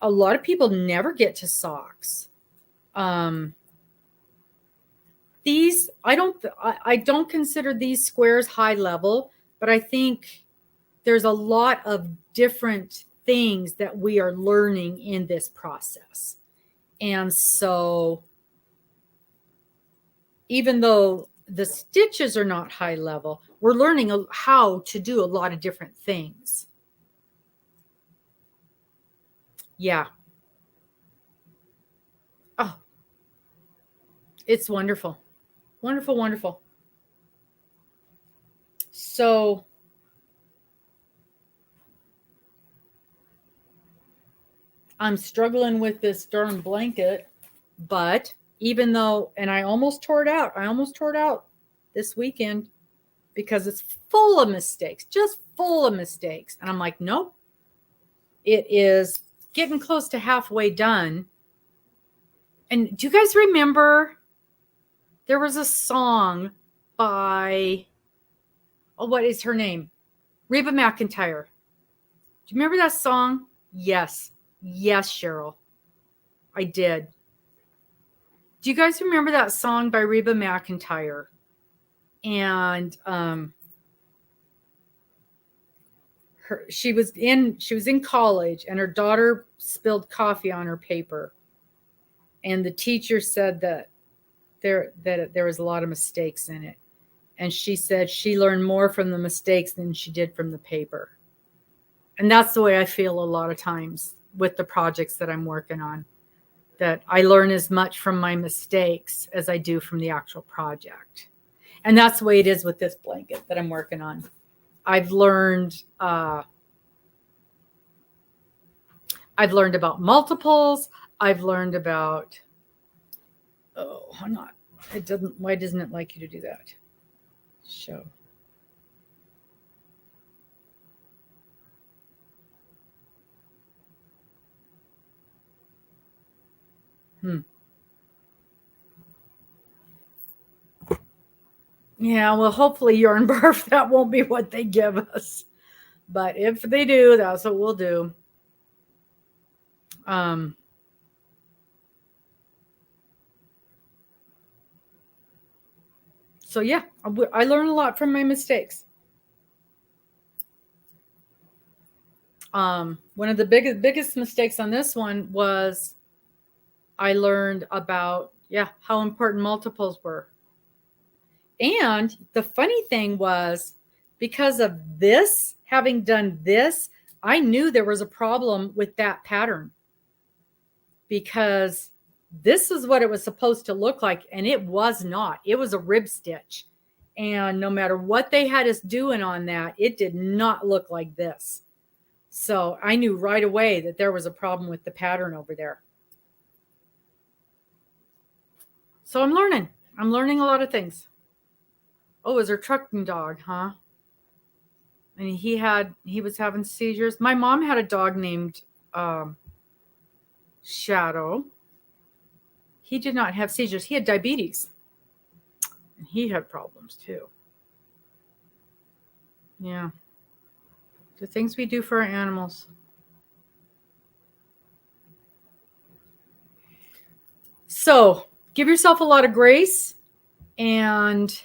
A lot of people never get to socks. These, I don't consider these squares high level, but I think there's a lot of different things that we are learning in this process. And so even though the stitches are not high level, we're learning how to do a lot of different things. Yeah. Oh, it's wonderful. Wonderful, wonderful. So I'm struggling with this darn blanket, but even though, and I almost tore it out this weekend because it's full of mistakes, just full of mistakes. And I'm like, nope, it is getting close to halfway done. And do you guys remember there was a song by, what is her name? Reba McEntire. Do you remember that song? Yes. Yes, Cheryl. I did. Do you guys remember that song by Reba McEntire? And she was in college, and her daughter spilled coffee on her paper. And the teacher said that there was a lot of mistakes in it. And she said she learned more from the mistakes than she did from the paper. And that's the way I feel a lot of times with the projects that I'm working on, that I learn as much from my mistakes as I do from the actual project. And that's the way it is with this blanket that I'm working on. I've learned about multiples. I've learned about, oh, hang on. Why doesn't it like you to do that? Show. Yeah, well, hopefully urine barf, that won't be what they give us. But if they do, that's what we'll do. So yeah, I learn a lot from my mistakes. One of the biggest mistakes on this one was I learned about, how important multiples were. And the funny thing was, because of this, having done this, I knew there was a problem with that pattern, because this is what it was supposed to look like, and it was not. It was a rib stitch. And no matter what they had us doing on that, it did not look like this. So I knew right away that there was a problem with the pattern over there. So I'm learning. I'm learning a lot of things. Oh, is her trucking dog, huh? And he was having seizures. My mom had a dog named Shadow. He did not have seizures. He had diabetes. And he had problems too. Yeah. The things we do for our animals. So give yourself a lot of grace and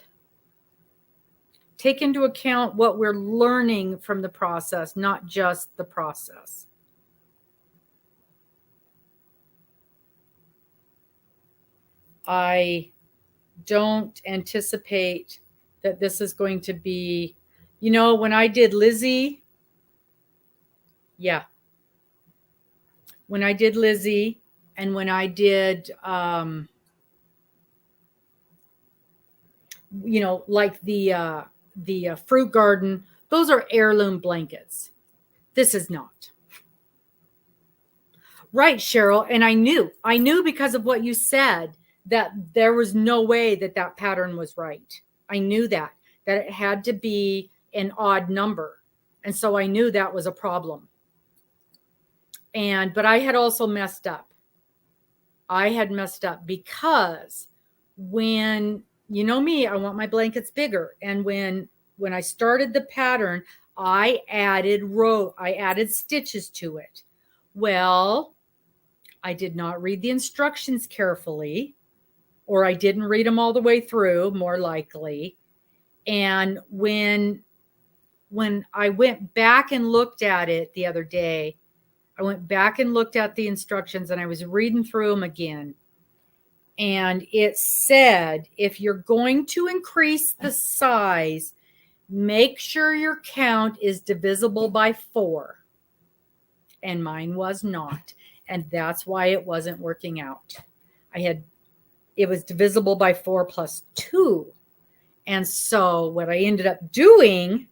take into account what we're learning from the process, not just the process. I don't anticipate that this is going to be, when I did Lizzie, when I did Lizzie and when I did, like the fruit garden, those are heirloom blankets. This is not. Right, Cheryl. And I knew because of what you said that there was no way that pattern was right. I knew that it had to be an odd number. And so I knew that was a problem. But I had also messed up. I had messed up because when, me, I want my blankets bigger. And when I started the pattern, I added stitches to it. Well, I did not read the instructions carefully, or I didn't read them all the way through, more likely. And when I went back and looked at it the other day, I went back and looked at the instructions and I was reading through them again. And it said, if you're going to increase the size, make sure your count is divisible by 4. And mine was not. And that's why it wasn't working out. It was divisible by 4 plus 2. And so what I ended up doing,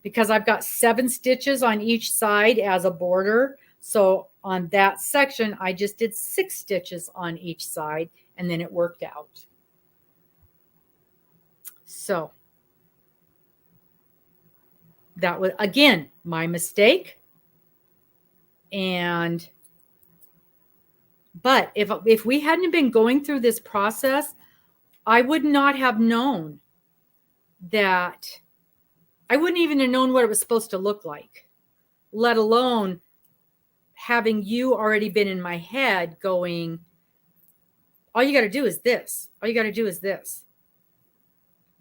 because I've got 7 stitches on each side as a border, so on that section, I just did 6 stitches on each side, and then it worked out. So that was, again, my mistake. But if we hadn't been going through this process, I would not have known that. I wouldn't even have known what it was supposed to look like, let alone having you already been in my head going, all you got to do is this. All you got to do is this.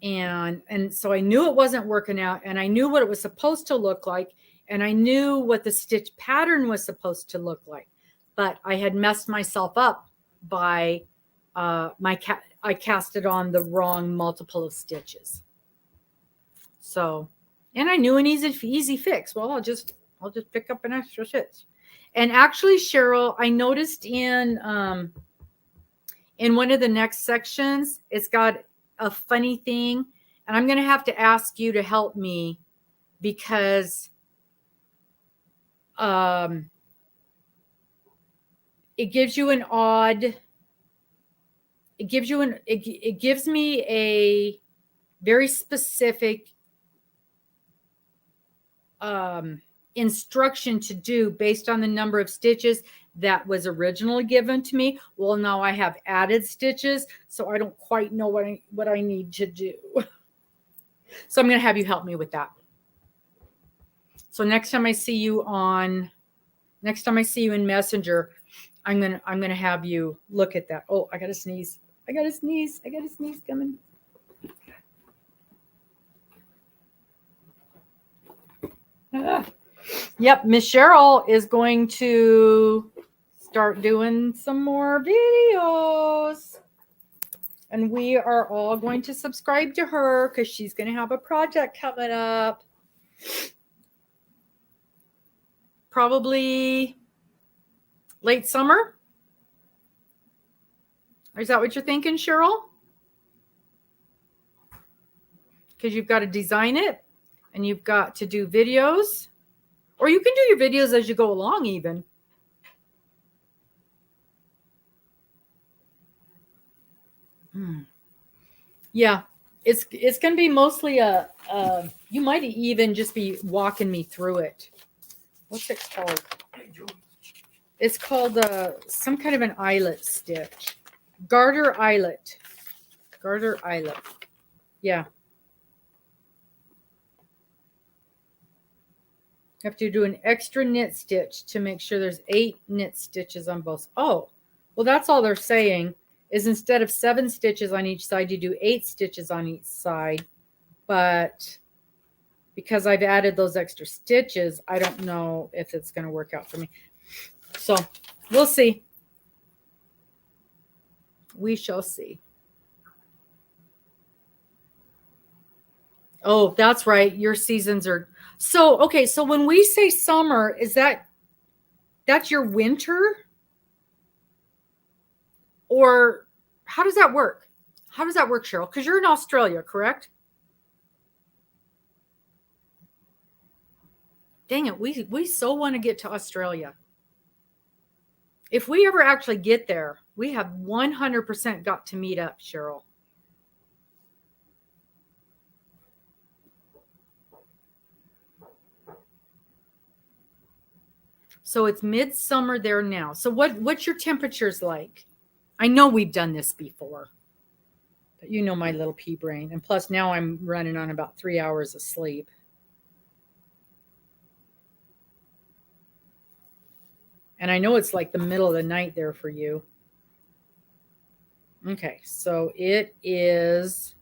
And so I knew it wasn't working out, and I knew what it was supposed to look like, and I knew what the stitch pattern was supposed to look like. But I had messed myself up by I casted on the wrong multiple of stitches. So, and I knew an easy fix. Well, I'll just pick up an extra stitch. And actually, Cheryl, I noticed in one of the next sections, it's got a funny thing, and I'm going to have to ask you to help me because it gives you an odd. It gives me a very specific instruction to do based on the number of stitches that was originally given to me. Well, now I have added stitches, so I don't quite know what I need to do. So I'm going to have you help me with that. So next time I see you in Messenger, I'm going to have you look at that. Oh, I got to sneeze. I got a sneeze coming. Yep, Miss Cheryl is going to start doing some more videos. And we are all going to subscribe to her because she's going to have a project coming up. Probably late summer. Is that what you're thinking, Cheryl? Because you've got to design it and you've got to do videos. Or you can do your videos as you go along even. Yeah, it's going to be mostly you might even just be walking me through it. What's it called? It's called some kind of an eyelet stitch. Garter eyelet. Yeah. You have to do an extra knit stitch to make sure there's 8 knit stitches on both. Oh, well, that's all they're saying is instead of 7 stitches on each side, you do 8 stitches on each side. But because I've added those extra stitches, I don't know if it's going to work out for me. So we'll see. We shall see. Oh, that's right. Your seasons are so okay. So when we say summer, is that's your winter? Or how does that work? How does that work, Cheryl? Because you're in Australia, correct? Dang it, we so want to get to Australia. If we ever actually get there, we have 100% got to meet up, Cheryl. So it's midsummer there now. So what's your temperatures like? I know we've done this before, but you know my little pea brain. And plus now I'm running on about 3 hours of sleep. And I know it's like the middle of the night there for you. Okay, so it is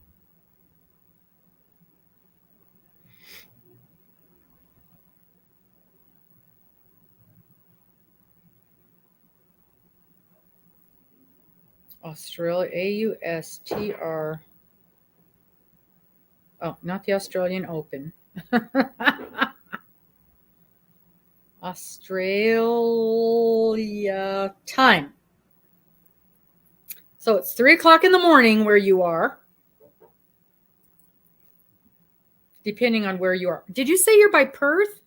Australia, AUSTR. Oh, not the Australian Open. Australia time. So it's 3 o'clock in the morning where you are. Depending on where you are. Did you say you're by Perth?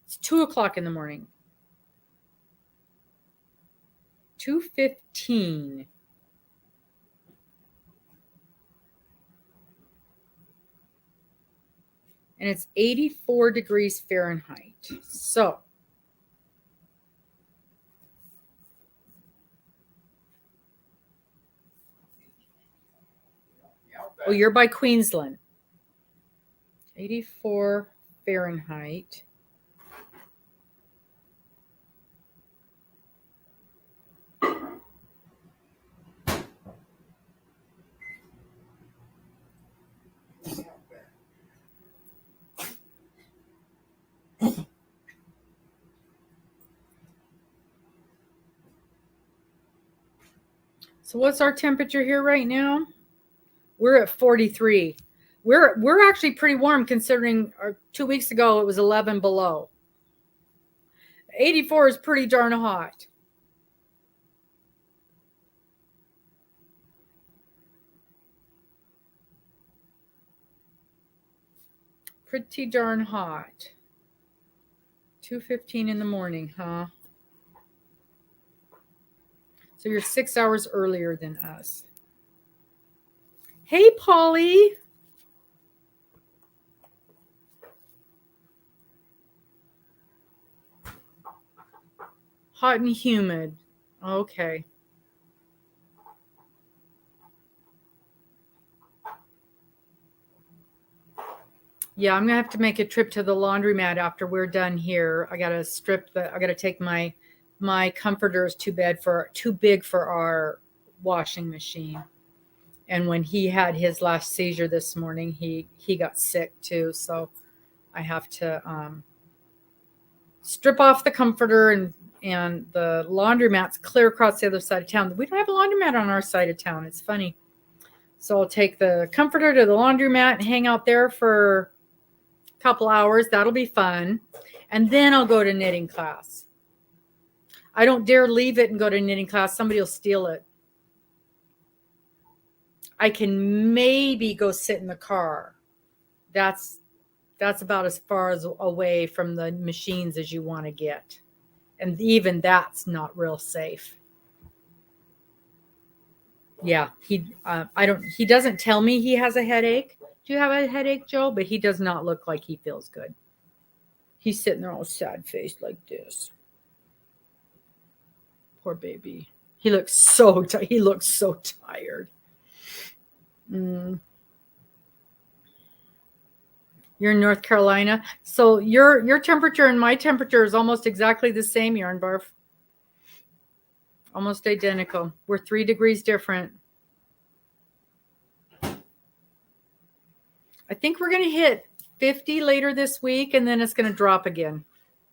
It's 2 o'clock in the morning. 2:15. And it's 84 degrees Fahrenheit. So oh, you're by Queensland. 84 Fahrenheit. So what's our temperature here right now? We're at 43. We're actually pretty warm considering 2 weeks ago it was 11 below. 84 is pretty darn hot. Pretty darn hot. 2:15 in the morning, huh? So you're 6 hours earlier than us. Hey, Polly. Hot and humid. Okay. Yeah, I'm gonna have to make a trip to the laundromat after we're done here. I gotta I gotta take my comforters too big for our washing machine. And when he had his last seizure this morning, he got sick too. So I have to strip off the comforter, and the laundromat's clear across the other side of town. We don't have a laundromat on our side of town. It's funny. So I'll take the comforter to the laundromat and hang out there for couple hours. That'll be fun. And then I'll go to knitting class. I don't dare leave it and go to knitting class. Somebody will steal it. I can maybe go sit in the car. That's about as far as away from the machines as you want to get. And even that's not real safe. Yeah, he doesn't tell me he has a headache. Do you have a headache, Joe? But he does not look like he feels good. He's sitting there all sad faced like this. Poor baby. He looks so tired. You're in North Carolina. So your temperature and my temperature is almost exactly the same, Yarn Barf. Almost identical. We're 3 degrees different. I think we're going to hit 50 later this week, and then it's going to drop again.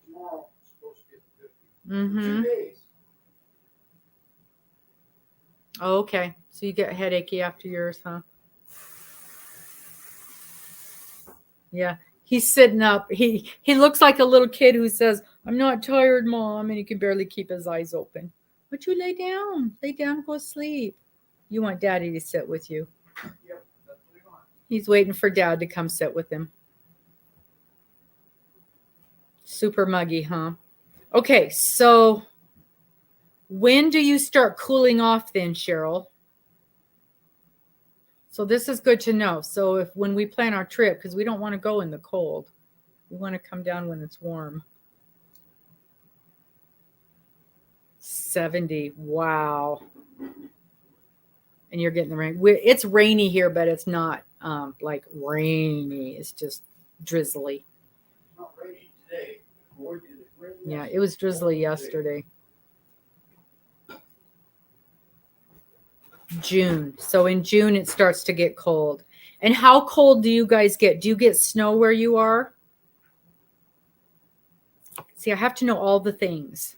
Tomorrow it's supposed to get 50. Mm-hmm. 2 days. Oh, okay. So you get headachy after yours, huh? Yeah. He's sitting up. He looks like a little kid who says, "I'm not tired, Mom," and he can barely keep his eyes open. But you lay down. Lay down, go sleep. You want Daddy to sit with you. Yep, that's what we want. He's waiting for Dad to come sit with him. Super muggy, huh? Okay, so when do you start cooling off then, Cheryl? So this is good to know. So when we plan our trip, because we don't want to go in the cold, we want to come down when it's warm. 70. Wow. And you're getting the rain. It's rainy here, but it's not like rainy. It's just drizzly. It's not rainy today. Boy, did it rain Yeah, it was drizzly yesterday. June. So in June, it starts to get cold. And how cold do you guys get? Do you get snow where you are? See, I have to know all the things.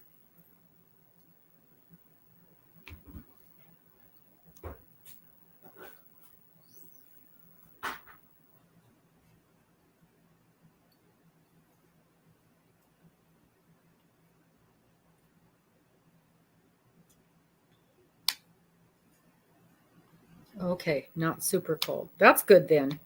Okay, not super cold. That's good then.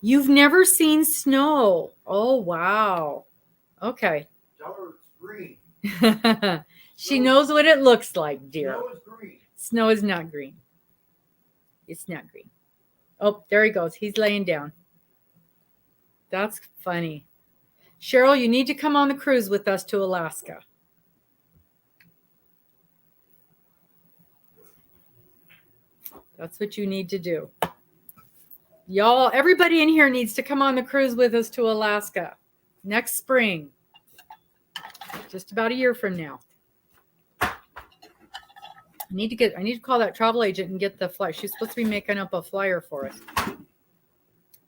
You've never seen snow. Oh, wow. Okay. Tell her it's green. She knows what it looks like, dear. Snow is green. Snow is not green. It's not green. Oh, there he goes. He's laying down. That's funny. Cheryl, you need to come on the cruise with us to Alaska. That's what you need to do. Y'all, everybody in here needs to come on the cruise with us to Alaska next spring. Just about a year from now. I need to call that travel agent and get the flight. She's supposed to be making up a flyer for us.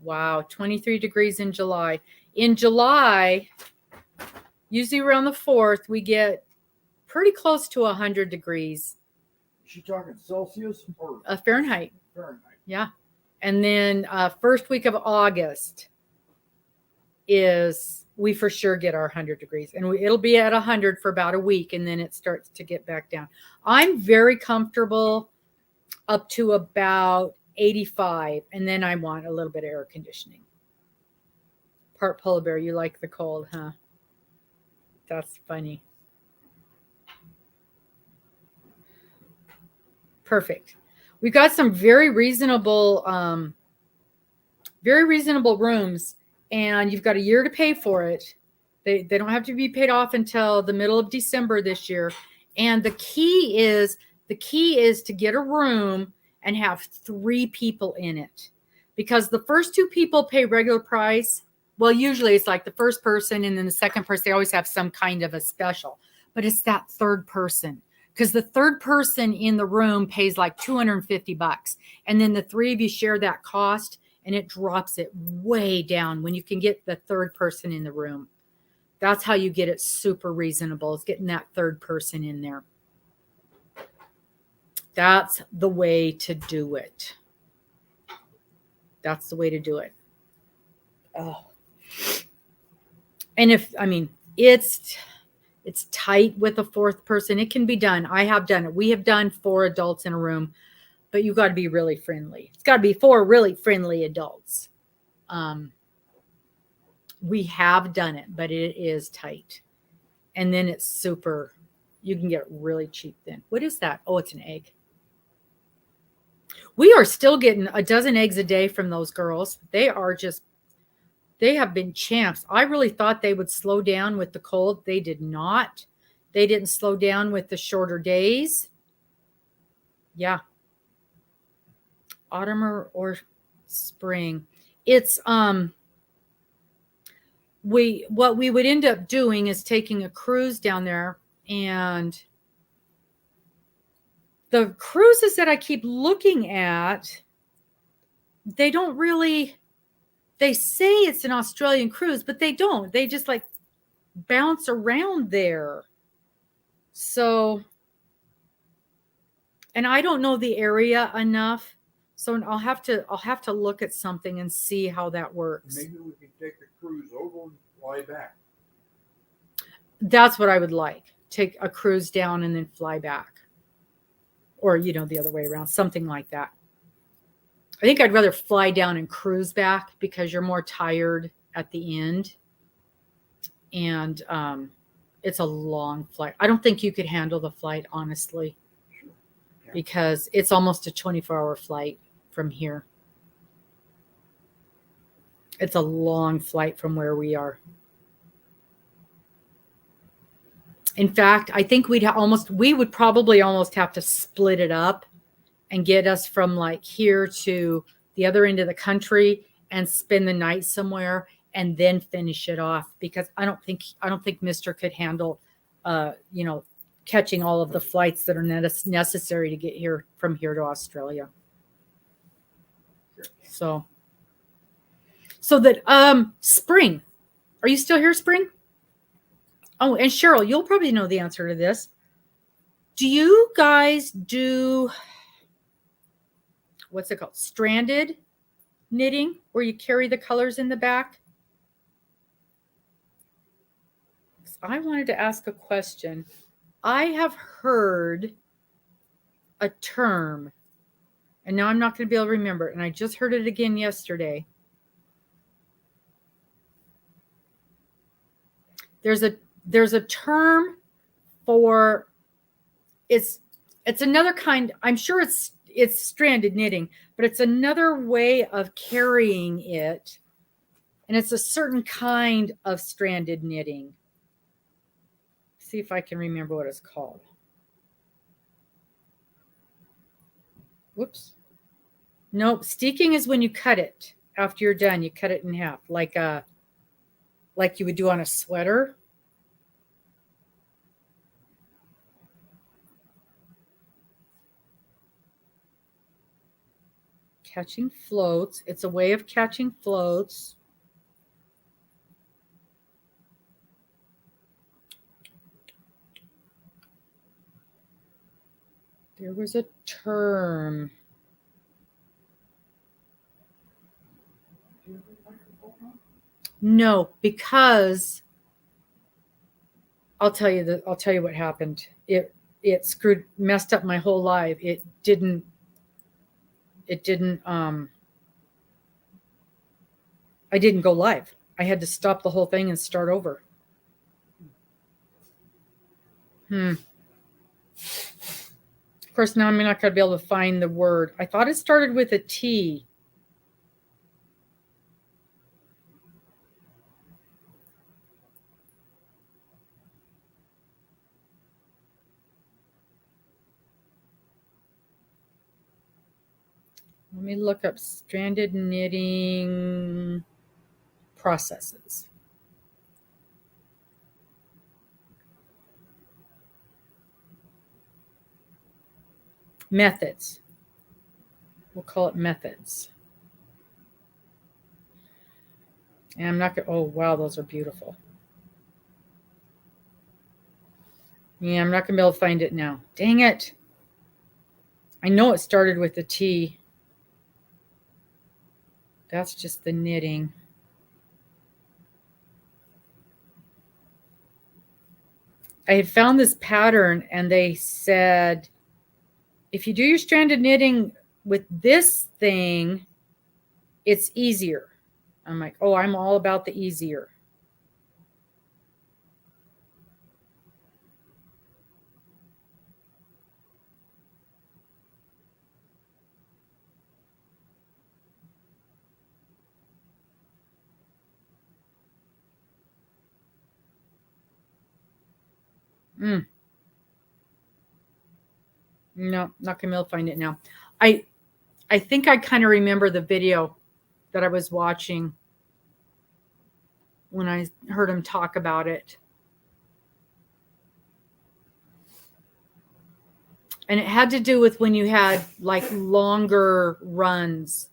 Wow, 23 degrees in July. In July, usually around the 4th, we get pretty close to 100 degrees. she talking Celsius or Fahrenheit. Fahrenheit? Yeah. And then first week of August is we for sure get our 100 degrees. And it'll be at 100 for about a week, and then it starts to get back down. I'm very comfortable up to about 85, and then I want a little bit of air conditioning. Part polar bear, you like the cold, huh? That's funny. Perfect. We've got some very reasonable rooms, and you've got a year to pay for it. They don't have to be paid off until the middle of December this year. And the key is to get a room and have 3 people in it, because the first 2 people pay regular price. Well, usually it's like the first person and then the second person, they always have some kind of a special, but it's that third person, because the third person in the room pays like $250, and then the 3 of you share that cost, and it drops it way down when you can get the third person in the room. That's how you get it super reasonable, is getting that third person in there. That's the way to do it. That's the way to do it. Oh. And it's tight with a 4th person. It can be done. I have done it. We have done 4 adults in a room, but you got to be really friendly. It's got to be 4 really friendly adults. We have done it, but it is tight. And then it's super, you can get really cheap then. What is that? Oh, it's an egg. We are still getting a dozen eggs a day from those girls. They have been champs. I really thought they would slow down with the cold. They did not. They didn't slow down with the shorter days. Yeah. Autumn or spring. It's what we would end up doing is taking a cruise down there, and the cruises that I keep looking at, they don't really, they say it's an Australian cruise, but they don't. They just like bounce around there. So, and I don't know the area enough, so I'll have to look at something and see how that works. Maybe we can take the cruise over and fly back. That's what I would like. Take a cruise down and then fly back. Or, the other way around, something like that. I think I'd rather fly down and cruise back, because you're more tired at the end. And it's a long flight. I don't think you could handle the flight, honestly, because it's almost a 24-hour flight from here. It's a long flight from where we are. In fact, I think we would probably almost have to split it up and get us from like here to the other end of the country and spend the night somewhere and then finish it off, because I don't think Mr. could handle, catching all of the flights that are necessary to get here from here to Australia. So that Spring, are you still here, Spring? Oh, and Cheryl, you'll probably know the answer to this. Do you guys do, what's it called? Stranded knitting, where you carry the colors in the back? I wanted to ask a question. I have heard a term, and now I'm not going to be able to remember it, and I just heard it again yesterday. There's a term for, it's another kind, I'm sure it's stranded knitting, but it's another way of carrying it, and it's a certain kind of stranded knitting. See if I can remember what it's called. Whoops. Nope. Steeking is when you cut it after you're done. You cut it in half, like you would do on a sweater. Catching floats. It's a way of catching floats. There was a term. Do you have a microphone on? No, because I'll tell you what happened. It messed up my whole life. It didn't I didn't go live. I had to stop the whole thing and start over. Of course, now I'm not going to be able to find the word. I thought it started with a T. Let me look up stranded knitting processes. Methods. We'll call it methods. And I'm not going to, oh, wow, those are beautiful. Yeah, I'm not going to be able to find it now. Dang it. I know it started with a T. That's just the knitting. I had found this pattern and they said, if you do your stranded knitting with this thing, it's easier. I'm like, oh, I'm all about the easier. No, not gonna be able to find it now. I think I kind of remember the video that I was watching when I heard him talk about it. And it had to do with when you had like longer runs.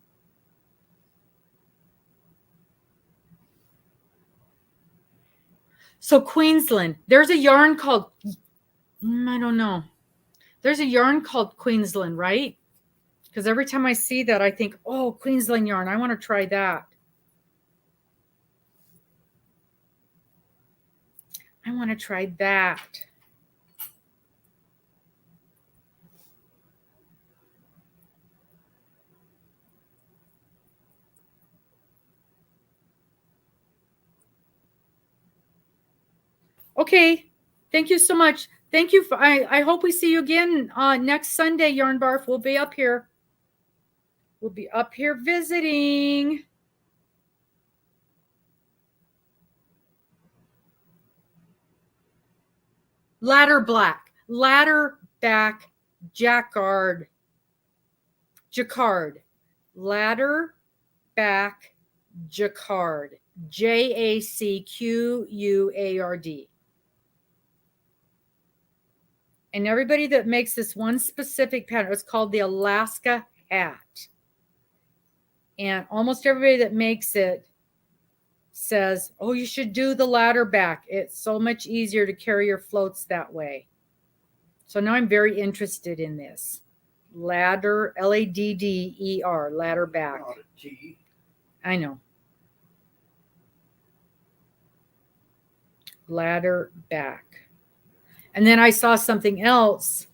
So Queensland, there's a yarn called, I don't know. There's a yarn called Queensland, right? Because every time I see that, I think, oh, Queensland yarn, I want to try that. I want to try that. Okay. Thank you so much. Thank you. I hope we see you again next Sunday, Yarn Barf. We'll be up here. We'll be up here visiting. Ladder black. Ladder back jacquard. Jacquard. Ladder back jacquard. JACQUARD. And everybody that makes this one specific pattern, it's called the Alaska hat. And almost everybody that makes it says, oh, you should do the ladder back. It's so much easier to carry your floats that way. So now I'm very interested in this. Ladder, LADDER, ladder back. Not a T. I know. Ladder back. And then I saw something else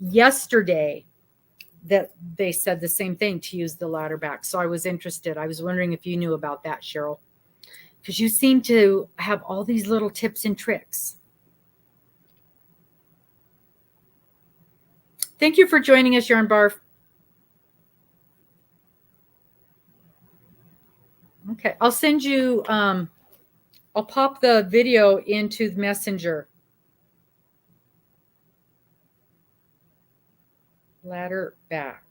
yesterday that they said the same thing, to use the ladder back. So I was interested. I was wondering if you knew about that, Cheryl, because you seem to have all these little tips and tricks. Thank you for joining us, Yarn Barf. Okay, I'll send you, I'll pop the video into the messenger. Ladder back.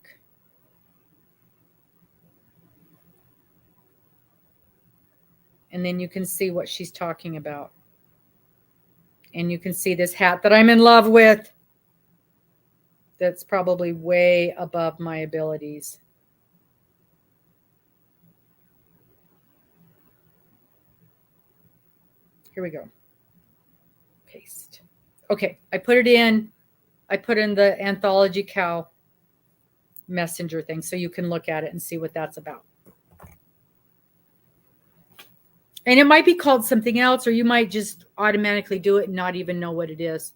And then you can see what she's talking about. And you can see this hat that I'm in love with. That's probably way above my abilities. Here we go. Paste. Okay, I put it in. I put in the Anthology KAL messenger thing so you can look at it and see what that's about. And it might be called something else, or you might just automatically do it and not even know what it is.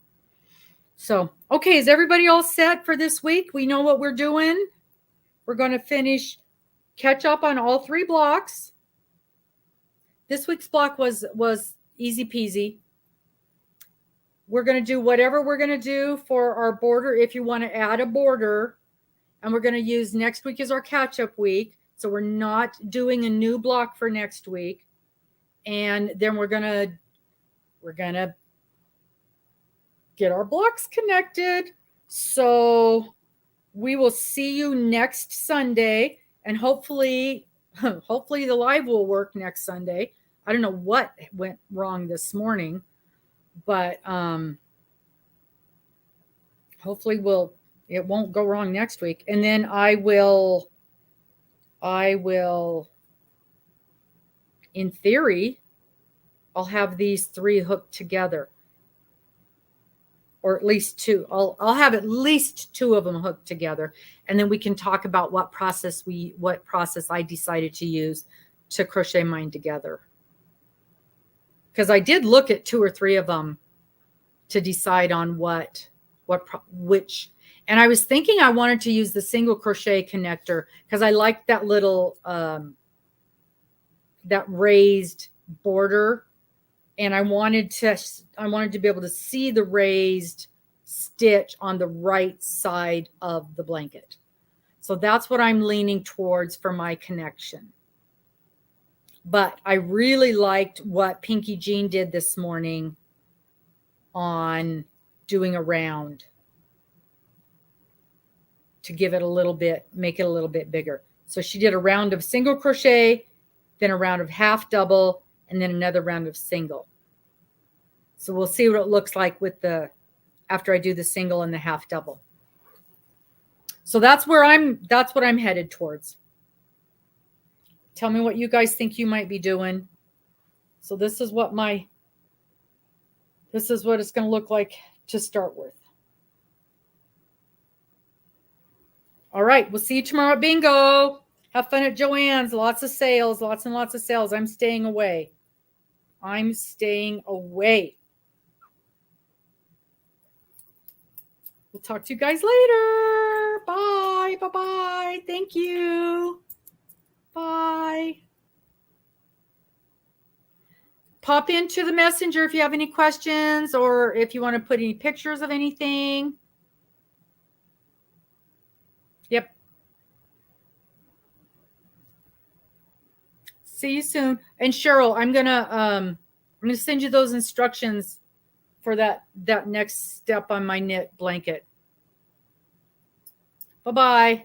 So, okay, is everybody all set for this week? We know what we're doing. We're going to catch up on all 3 blocks. This week's block was easy peasy. We're going to do whatever we're going to do for our border. If you want to add a border, and we're going to use next week as our catch-up week. So we're not doing a new block for next week. And then we're gonna get our blocks connected. So we will see you next Sunday, and hopefully the live will work next Sunday. I don't know what went wrong this morning, but hopefully it won't go wrong next week. And then I will, in theory, I'll have these 3 hooked together, or at least 2. I'll have at least 2 of them hooked together, and then we can talk about what process I decided to use to crochet mine together. Because I did look at 2 or 3 of them to decide on which. And I was thinking I wanted to use the single crochet connector because I like that little that raised border, and I wanted to be able to see the raised stitch on the right side of the blanket. So that's what I'm leaning towards for my connection. But I really liked what Pinky Jean did this morning on doing a round to give it a little bit, make it a little bit bigger. So she did a round of single crochet, then a round of half double, and then another round of single. So we'll see what it looks like after I do the single and the half double. So that's what I'm headed towards. Tell me what you guys think you might be doing. So this is what it's going to look like to start with. All right, we'll see you tomorrow at bingo. Have fun at Joann's. Lots of sales, lots and lots of sales. I'm staying away. We'll talk to you guys later. Bye. Bye-bye. Thank you. Bye. Pop into the messenger if you have any questions, or if you want to put any pictures of anything. Yep. See you soon. And Cheryl, I'm gonna send you those instructions for that next step on my knit blanket. Bye-bye.